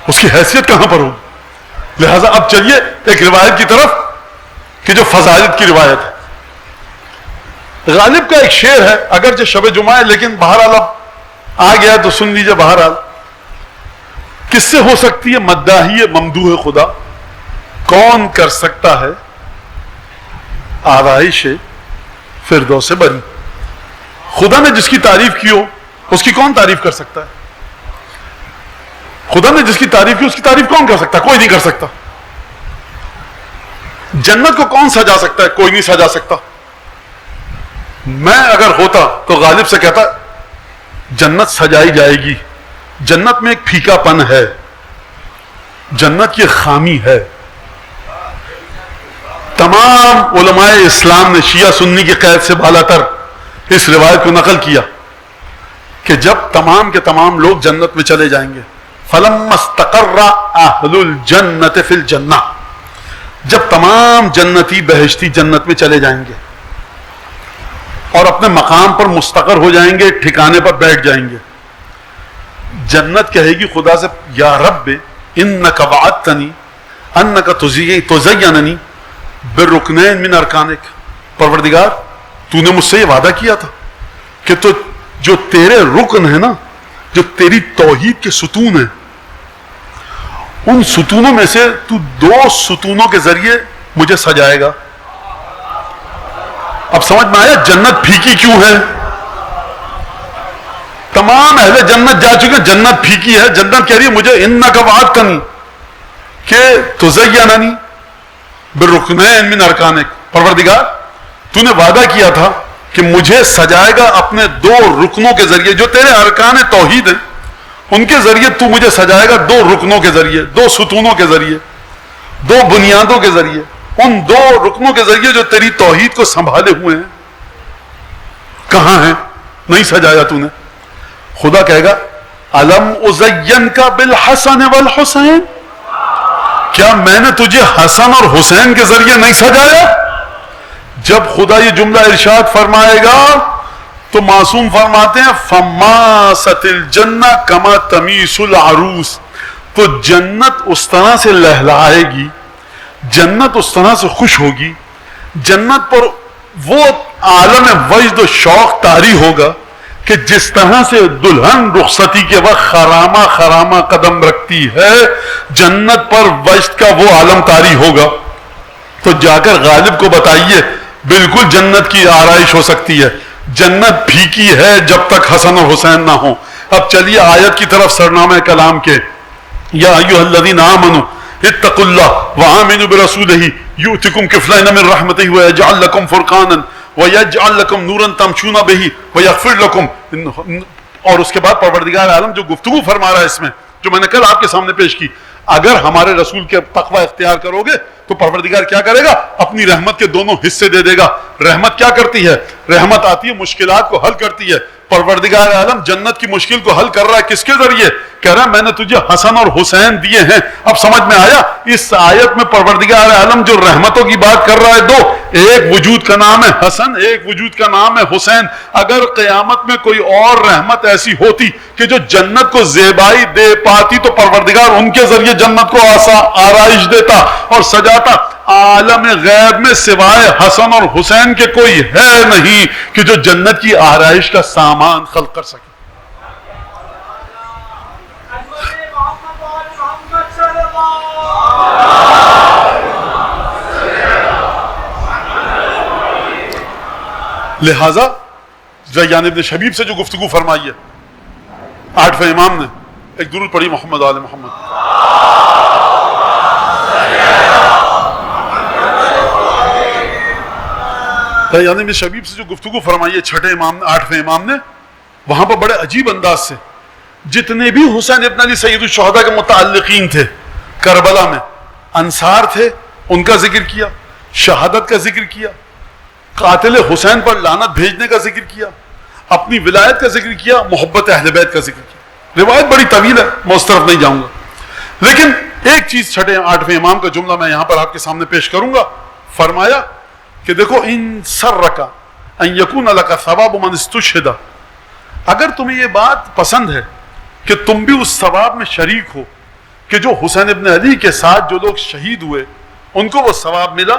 اس کی حیثیت کہاں پر ہو؟ لہذا اب چلیے ایک روایت کی طرف کہ جو فضائل کی روایت ہے۔ غالب کا ایک شعر ہے، اگرچہ شب جمعہ ہے لیکن بہرحال اب آ گیا تو سن لیجئے۔ بہرحال کس سے ہو سکتی ہے مداحی ممدوح خدا؟ کون کر سکتا ہے آرائش فردوس بری؟ خدا نے جس کی تعریف کی ہو اس کی کون تعریف کر سکتا ہے؟ خدا نے جس کی تعریف کی اس کی تعریف کون کر سکتا ہے؟ کوئی نہیں کر سکتا۔ جنت کو کون سجا سکتا ہے؟ کوئی نہیں سجا سکتا۔ میں اگر ہوتا تو غالب سے کہتا جنت سجائی جائے گی، جنت میں ایک پھیکا پن ہے، جنت کی خامی ہے۔ تمام علماء اسلام نے شیعہ سنی کی قید سے بالا تر اس روایت کو نقل کیا کہ جب تمام کے تمام لوگ جنت میں چلے جائیں گے، فَلَمَّا اسْتَقَرَّ أَهْلُ الْجَنَّةِ فِي الْجَنَّةِ، جب تمام جنتی بہشتی جنت میں چلے جائیں گے اور اپنے مقام پر مستقر ہو جائیں گے، ٹھکانے پر بیٹھ جائیں گے، جنت کہے گی خدا سے یا رب انک وعدتنی انک تزیننی بالرکنین من ارکانک، پروردگار تو نے مجھ سے یہ وعدہ کیا تھا کہ تو جو تیرے رکن ہے نا، جو تیری توحید کے ستون ہیں، ان ستونوں میں سے تو 2 ستونوں کے ذریعے مجھے سجائے گا۔ اب سمجھ میں آیا جنت پھیکی کیوں ہے؟ تمام اہل جنت جا چکے، جنت پھیکی ہے، جنت کہہ رہی ہے مجھے انک وعدتنی کہ تزیننی بالرکنین من ارکانک، پروردگار تو نے وعدہ کیا تھا کہ مجھے سجائے گا اپنے 2 رکنوں کے ذریعے، جو تیرے ارکان توحید ہیں ان کے ذریعے تو مجھے سجائے گا، 2 رکنوں کے ذریعے، 2 ستونوں کے ذریعے، 2 بنیادوں کے ذریعے، ان 2 رکنوں کے ذریعے جو تیری توحید کو سنبھالے ہوئے ہیں، کہاں ہیں؟ نہیں سجایا تو نے۔ خدا کہے گا الم ازینک بالحسن والحسین، کیا میں نے تجھے حسن اور حسین کے ذریعے نہیں سجایا؟ جب خدا یہ جملہ ارشاد فرمائے گا تو معصوم فرماتے ہیں فماست الجنہ کما تمیس العروس، تو جنت اس طرح سے لہلائے گی، جنت اس طرح سے خوش ہوگی، جنت پر وہ عالم وجد و شوق طاری ہوگا کہ جس طرح سے دلہن رخصتی کے وقت خرامہ خرامہ قدم رکھتی ہے، جنت پر وجد کا وہ عالم طاری ہوگا۔ تو جا کر غالب کو بتائیے بالکل جنت کی آرائش ہو سکتی ہے۔ جنت پھیکی ہے جب تک حسن اور حسین نہ ہو۔ اب چلیے آیت کی طرف سرنامہ کلام کے، یا ایھا الذین آمنوا اتقوا اللہ وآمنوا برسولہ یؤتکم کفلین من رحمتہ ویجعل لکم فرقانا وَيَجْعَلْ لَكُمْ نُورًا تَمْشُونَ بِهِ وَيَغْفِرْ لَكُمْ۔ اور اس کے بعد پروردگار عالم جو گفتگو فرما رہا ہے اس میں، جو میں نے کل آپ کے سامنے پیش کی، اگر ہمارے رسول کے تقوی اختیار کرو گے تو پروردگار کیا کرے گا؟ اپنی رحمت کے دونوں حصے دے دے گا۔ رحمت کیا کرتی ہے؟ رحمت آتی ہے مشکلات کو حل کرتی ہے۔ پروردگار عالم جنت کی مشکل کو حل کر رہا ہے کس کے ذریعے؟ کہہ رہا ہے میں نے تجھے حسن اور حسین دیے ہیں۔ اب سمجھ میں آیا اس آیت میں پروردگار عالم جو رحمتوں کی بات کر رہا ہے، 2، ایک وجود کا نام ہے حسن، ایک وجود کا نام ہے حسین۔ اگر قیامت میں کوئی اور رحمت ایسی ہوتی کہ جو جنت کو زیبائی دے پاتی تو پروردگار ان کے ذریعے جنت کو آرائش دیتا اور سجاتا۔ عالم غیب میں سوائے حسن اور حسین کے کوئی ہے نہیں کہ جو جنت کی آرائش کا سامان خلق کر سکے۔ لہذا ریان ابن شبیب سے جو گفتگو فرمائی ہے 8ویں امام نے، ایک درود پڑھی محمد آل محمد۔ ریان ابن شبیب سے جو گفتگو فرمائی ہے 6 امام نے، 8ویں امام نے، وہاں پر بڑے عجیب انداز سے جتنے بھی حسین ابن علی سید الشہداء کے متعلقین تھے کربلا میں، انصار تھے، ان کا ذکر کیا، شہادت کا ذکر کیا، قاتل حسین پر لعنت بھیجنے کا ذکر کیا، اپنی ولایت کا ذکر کیا، محبت اہل بیت کا ذکر کیا۔ روایت بڑی طویل ہے، میں اس طرف نہیں جاؤں گا، لیکن ایک چیز 8ویں امام کا جملہ میں یہاں پر آپ کے سامنے پیش کروں گا۔ فرمایا کہ دیکھو ان سرک ان یکون لک ثواب من استشہد، اگر تمہیں یہ بات پسند ہے کہ تم بھی اس ثواب میں شریک ہو کہ جو حسین ابن علی کے ساتھ جو لوگ شہید ہوئے ان کو وہ ثواب ملا،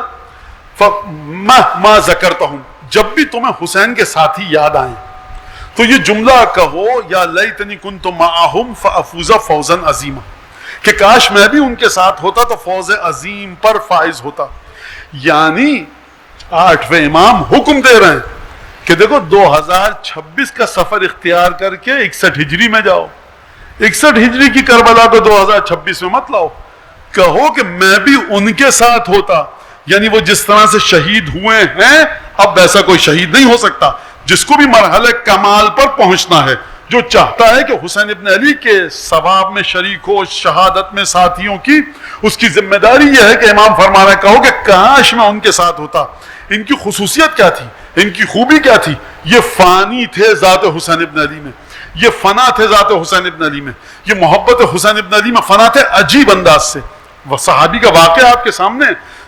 فَمَا ذَكَرْتَهُمْ، جب بھی تمہیں حسین کے ساتھی یاد آئیں تو یہ جملہ کہو یا لیتنی کنت معہم فافوز فوزا عظیما، کہ کاش میں بھی ان کے ساتھ ہوتا تو فوز عظیم پر فائز ہوتا۔ یعنی 8ویں امام حکم دے رہے ہیں کہ دیکھو 2026 کا سفر اختیار کر کے 61 ہجری میں جاؤ، 61 ہجری کی کربلا کو 2026 میں مت لاؤ، کہو کہ میں بھی ان کے ساتھ ہوتا، یعنی وہ جس طرح سے شہید ہوئے ہیں اب ویسا کوئی شہید نہیں ہو سکتا۔ جس کو بھی مرحلہ کمال پر پہنچنا ہے، جو چاہتا ہے کہ حسین ابن علی کے ثواب میں شریک ہو، شہادت میں ساتھیوں کی، اس کی ذمہ داری یہ ہے کہ امام فرما رہے ہیں کہو کہ کاش میں ان کے ساتھ ہوتا۔ ان کی خصوصیت کیا تھی، ان کی خوبی کیا تھی؟ یہ فانی تھے ذات حسین ابن علی میں، یہ فنا تھے ذات حسین ابن علی میں، یہ محبت حسین ابن علی میں فنا تھے عجیب انداز سے۔ وہ صحابی کا واقعہ آپ کے سامنے،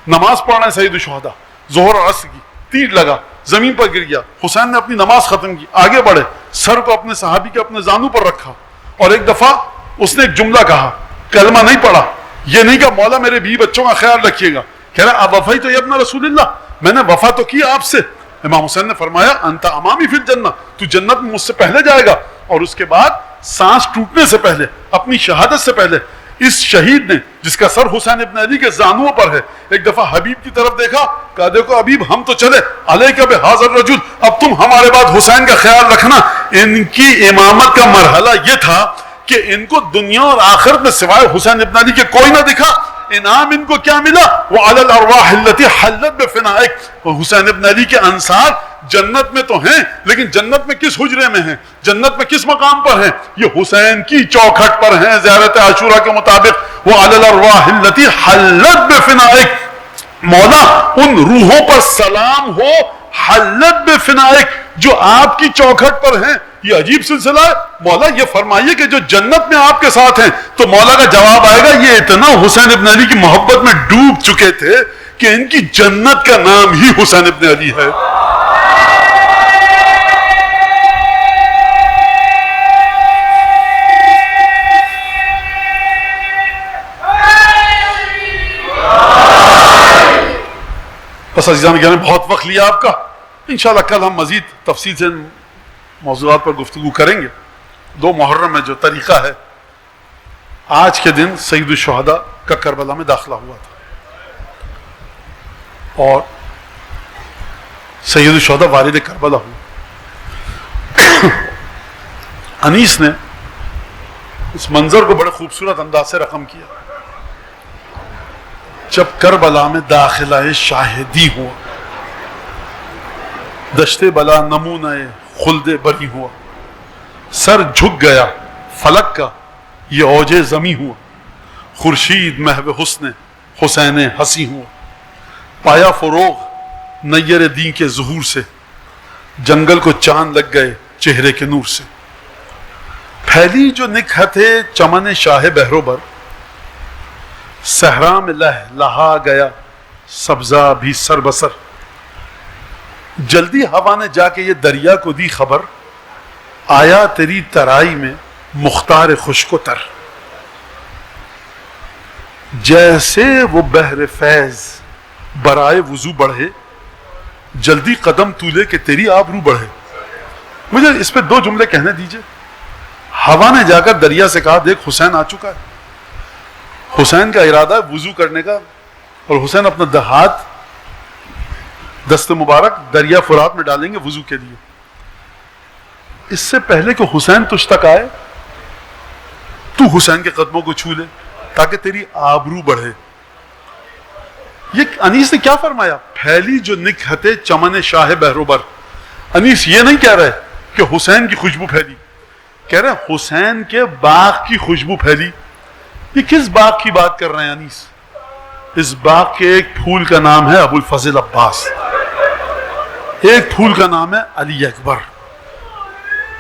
نماز پڑھ رہے ہیں سید الشہداء، ظہر اور عصر کی، تیر لگا، زمین پر گر گیا، حسین نے اپنی نماز ختم کی، آگے بڑھے، سر کو اپنے صحابی کے اپنے زانو پر رکھا، اور ایک دفعہ اس نے ایک جملہ کہا، کلمہ نہیں پڑھا، یہ نہیں کہ مولا میرے بیوی بچوں کا خیال رکھیے گا، کہہ رہا اب وفائی تو ابن رسول اللہ، میں نے وفا تو کی آپ سے۔ امام حسین نے فرمایا انت امامی فی الجنہ، تو جنت میں مجھ سے پہلے جائے گا۔ اور اس کے بعد سانس ٹوٹنے سے پہلے، اپنی شہادت سے پہلے، اس شہید نے جس کا سر حسین ابن علی کے زانوں پر ہے، ایک دفعہ حبیب کی طرف دیکھا، کہا دیکھو حبیب ہم تو چلے، علیک بہذا الرجل، اب تم ہمارے بعد حسین کا خیال رکھنا۔ ان کی امامت کا مرحلہ یہ تھا کہ ان کو دنیا اور آخرت میں سوائے حسین ابن علی کے کوئی نہ دکھا۔ انعام ان کو کیا ملا؟ وَعَلَى الْأَرْوَاحِ الَّتِي حَلَّتْ بِفِنَائِكَ، وہ حسین ابن علی کے انصار جنت میں تو ہیں، لیکن جنت میں کس حجرے میں ہیں، جنت میں کس مقام پر ہیں؟ یہ حسین کی چوکھٹ پر ہیں زیارت عاشورہ کے مطابق۔ وَعَلَى الْأَرْوَاحِ الَّتِي حَلَّتْ بِفِنَائِكَ، مولا ان روحوں پر سلام ہو، حلت بفنائک، جو آپ کی چوکھٹ پر ہیں۔ یہ عجیب سلسلہ ہے۔ مولا یہ فرمائیے کہ جو جنت میں آپ کے ساتھ ہیں، تو مولا کا جواب آئے گا یہ اتنا حسین ابن علی کی محبت میں ڈوب چکے تھے کہ ان کی جنت کا نام ہی حسین ابن علی ہے۔ بس عزیزان کہنے بہت وقت لیا آپ کا، انشاءاللہ کل ہم مزید تفصیل سے موضوعات پر گفتگو کریں گے۔ 2 محرم میں جو طریقہ ہے، آج کے دن سید الشہداء کا کربلا میں داخلہ ہوا تھا، اور سید الشہداء والد کربلا ہوئے۔ انیس نے اس منظر کو بڑے خوبصورت انداز سے رقم کیا۔ جب کربلا میں داخلہ شاہدی ہوا، دشت بلا نمونہ خلد بری ہوا، سر جھک گیا فلک کا یہ اوج زمیں ہوا، خورشید محو حسن حسین ہنسی ہوا، پایا فروغ نیر دین کے ظہور سے، جنگل کو چاند لگ گئے چہرے کے نور سے، پھیلی جو نکھت چمن شاہ بہروبر، صحرا میں لہ لہا گیا سبزہ بھی سر بسر، جلدی ہوا نے جا کے یہ دریا کو دی خبر، آیا تیری ترائی میں مختار خشک و تر، جیسے وہ بحر فیض برائے وضو بڑھے، جلدی قدم تولے کہ تیری آبرو بڑھے۔ مجھے اس پہ 2 جملے کہنے دیجئے۔ ہوا نے جا کر دریا سے کہا دیکھ حسین آ چکا ہے، حسین کا ارادہ ہے وضو کرنے کا، اور حسین اپنا ہاتھ دست مبارک دریا فرات میں ڈالیں گے وضو کے لیے۔ اس سے پہلے کہ حسین تجھ تک آئے، تو حسین کے قدموں کو چھو لے تاکہ تیری آبرو بڑھے۔ یہ انیس نے کیا فرمایا؟ پھیلی جو نکہت چمن شاہ بہروبر۔ انیس یہ نہیں کہہ رہے کہ حسین کی خوشبو پھیلی، کہہ رہے حسین کے باغ کی خوشبو پھیلی۔ یہ کس باغ کی بات کر رہے ہیں انیس؟ اس باغ کے ایک پھول کا نام ہے ابو الفضل عباس، ایک پھول کا نام ہے علی اکبر،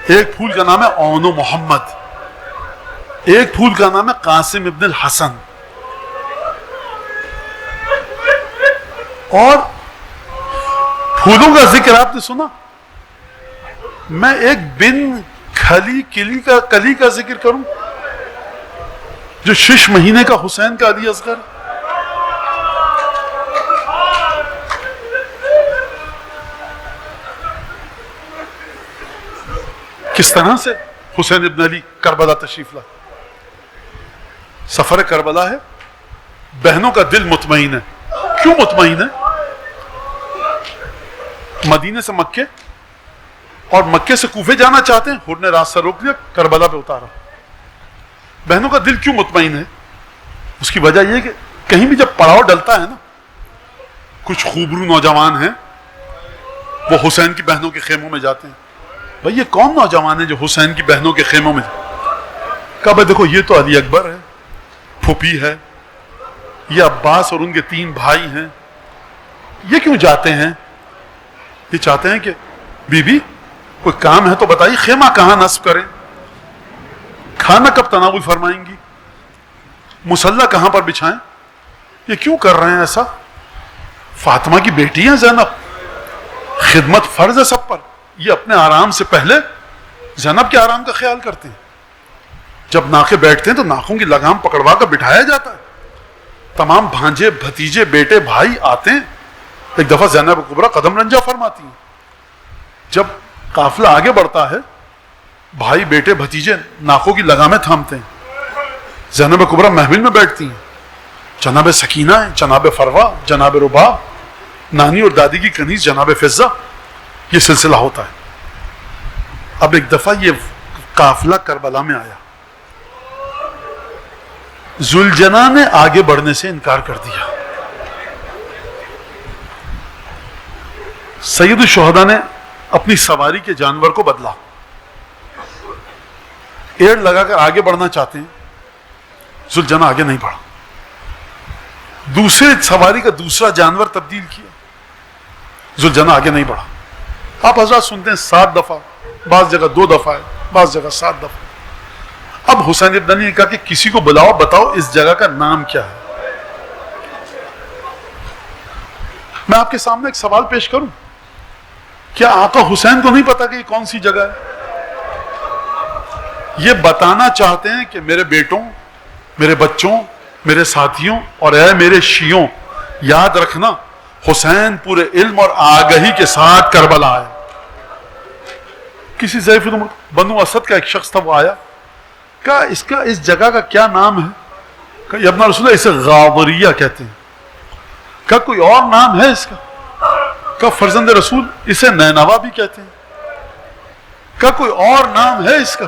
ایک پھول کا نام ہے اون و محمد، ایک پھول کا نام ہے قاسم ابن الحسن۔ اور پھولوں کا ذکر آپ نے سنا؟ میں ایک بن کلی کا ذکر کروں جو 6 مہینے کا حسین کا علی اصغر. کس طرح سے حسین ابن علی کربلا تشریف لا. سفر کربلا ہے، بہنوں کا دل مطمئن ہے. کیوں مطمئن ہے؟ مدینے سے مکے اور مکے سے کوفے جانا چاہتے ہیں، حور نے راستہ روک لیا، کربلا پہ اتارا. بہنوں کا دل کیوں مطمئن ہے؟ اس کی وجہ یہ کہ کہیں بھی جب پڑاؤ ڈلتا ہے نا، کچھ خوبرو نوجوان ہیں وہ حسین کی بہنوں کے خیموں میں جاتے ہیں. بھئی یہ کون نوجوان ہے جو حسین کی بہنوں کے خیموں میں کہا بھئی دیکھو یہ تو علی اکبر ہے، پھوپھی ہے، یہ عباس اور ان کے 3 بھائی ہیں. یہ کیوں جاتے ہیں؟ یہ چاہتے ہیں کہ بی بی کوئی کام ہے تو بتائیے، خیمہ کہاں نصب کریں، کھانا کب تناول فرمائیں گی، مصلی کہاں پر بچھائیں. یہ کیوں کر رہے ہیں ایسا؟ فاطمہ کی بیٹی ہیں زینب، خدمت فرض ہے سب پر. یہ اپنے آرام سے پہلے زینب کے آرام کا خیال کرتے ہیں. جب ناکے بیٹھتے ہیں تو ناکوں کی لگام پکڑوا کر بٹھایا جاتا ہے. تمام بھانجے بھتیجے بیٹے بھائی آتے ہیں. ایک دفعہ زینب کبریٰ قدم رنجہ فرماتی ہیں. جب قافلہ آگے بڑھتا ہے بھائی بیٹے بھتیجے ناکوں کی لگامیں تھامتے ہیں. زینب کبریٰ محفل میں بیٹھتی ہیں. جناب سکینہ ہیں، جناب فروا، جناب رباب، نانی اور دادی کی کنیز جناب فضہ. یہ سلسلہ ہوتا ہے. اب ایک دفعہ یہ قافلہ کربلا میں آیا. ذوالجناح نے آگے بڑھنے سے انکار کر دیا. سید الشہداء نے اپنی سواری کے جانور کو بدلا. ایڑ لگا کر آگے بڑھنا چاہتے ہیں، ذوالجناح آگے نہیں بڑھا. دوسرے سواری کا دوسرا جانور تبدیل کیا، ذوالجناح آگے نہیں بڑھا. آپ حضرات سنتے ہیں 7 دفعہ، بعض جگہ 2 دفعہ ہے، بعض جگہ 7 دفعہ. اب حسین ابن علی نے کہا کہ کسی کو بلاؤ، بتاؤ اس جگہ کا نام کیا ہے. میں آپ کے سامنے ایک سوال پیش کروں، کیا آقا حسین کو نہیں پتا کہ یہ کون سی جگہ ہے؟ یہ بتانا چاہتے ہیں کہ میرے بیٹوں، میرے بچوں، میرے ساتھیوں اور اے میرے شیعوں، یاد رکھنا حسین پورے علم اور آگہی کے ساتھ کربلا آئے. کسی ضعیف بنو اسد کا ایک شخص تھا، وہ آیا، کہا اس جگہ کا کیا نام ہے؟ کہا یا ابن رسول اللہ اسے غاوریہ کہتے ہیں. کہا کوئی اور نام ہے اس کا؟ کہا فرزند رسول اسے نینوا بھی کہتے ہیں. کہا کوئی اور نام ہے اس کا؟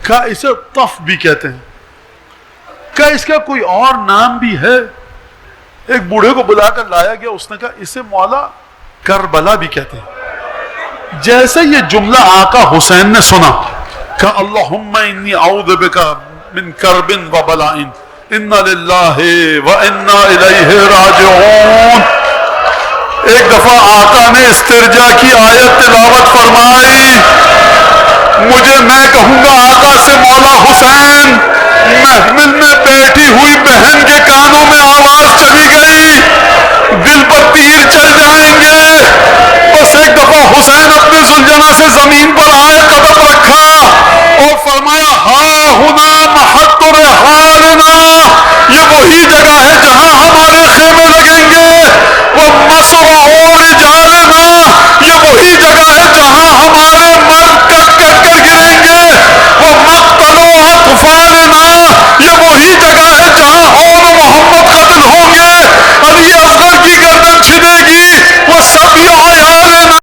کہا اسے طف بھی کہتے ہیں. کہا اس کا کوئی اور نام بھی ہے؟ ایک بوڑھے کو بلا کر لایا گیا، اس نے کہا اسے مولا کربلا بھی کہتے ہیں. جیسے یہ جملہ آقا حسین نے سنا، کہا اللہم انی اعوذ بکا من کرب و بلاء انا للہ و انا الیہ راجعون. ایک دفعہ آقا نے استرجا کی آیت تلاوت فرمائی. میں کہوں گا آقا سے مولا حسین، محمل میں بیٹھی ہوئی بہن کے کانوں میں آواز چلی گئی، دل پر تیر چل جائیں گے. بس ایک دفعہ حسین اپنے ذوالجناح سے زمین پر آئے، قدم رکھا اور فرمایا ہا ہنا محط رحالنا، یہ وہی جگہ ہے جہاں ہمارے خیمے لگیں گے. ومصرع رجالنا، یہ وہی جگہ ہے جہاں ہمارے مرد کٹ کٹ کر گریں گے. ومقتل اطفالنا، یہ وہی جگہ ہے جہاں اور محمد قتل ہوں گے، علی اصغر کی گردن چھنے گی. وہ سبی عیالنا،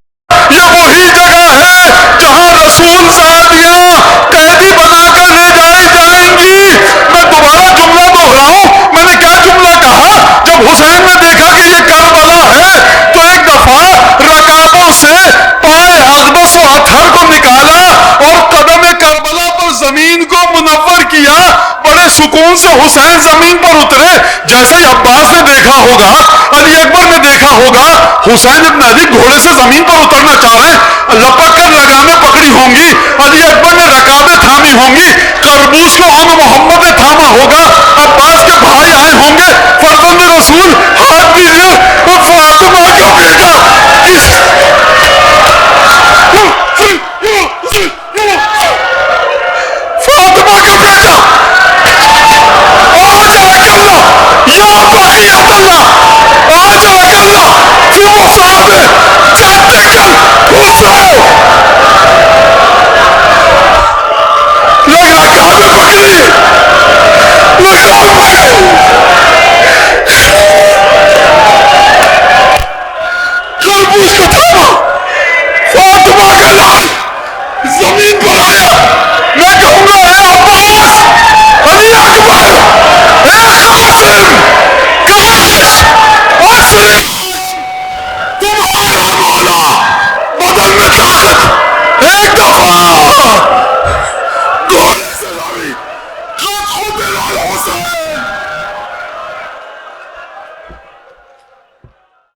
یہ وہی جگہ ہے جہاں رسول زادیاں قیدی بنا کر لے جائی جائیں گی. میں دوبارہ جملہ دہراؤں، میں نے کیا جملہ کہا؟ جب حسین نے دیکھا کہ یہ کربلا ہے تو ایک دفعہ رکابوں سے پائے اقدس و اطہر کو نکالا اور قدم کربلا پر زمین کو منور کیا. بڑے سکون سے حسین زمین پر اترے. جیسے ہی عباس نے دیکھا ہوگا، علی اکبر نے دیکھا ہوگا، حسین ابن علی گھوڑے سے زمین پر اترنا چاہ رہے ہیں، لپک کر لگامیں پکڑی ہوں گی، علی اکبر نے رکابیں تھامی ہوں گی، قربوس کو ان محمد نے تھاما ہوگا، عباس کے بھائی آئے ہوں گے، فرزند رسول ہاتھ دیجیے اس کو تھاما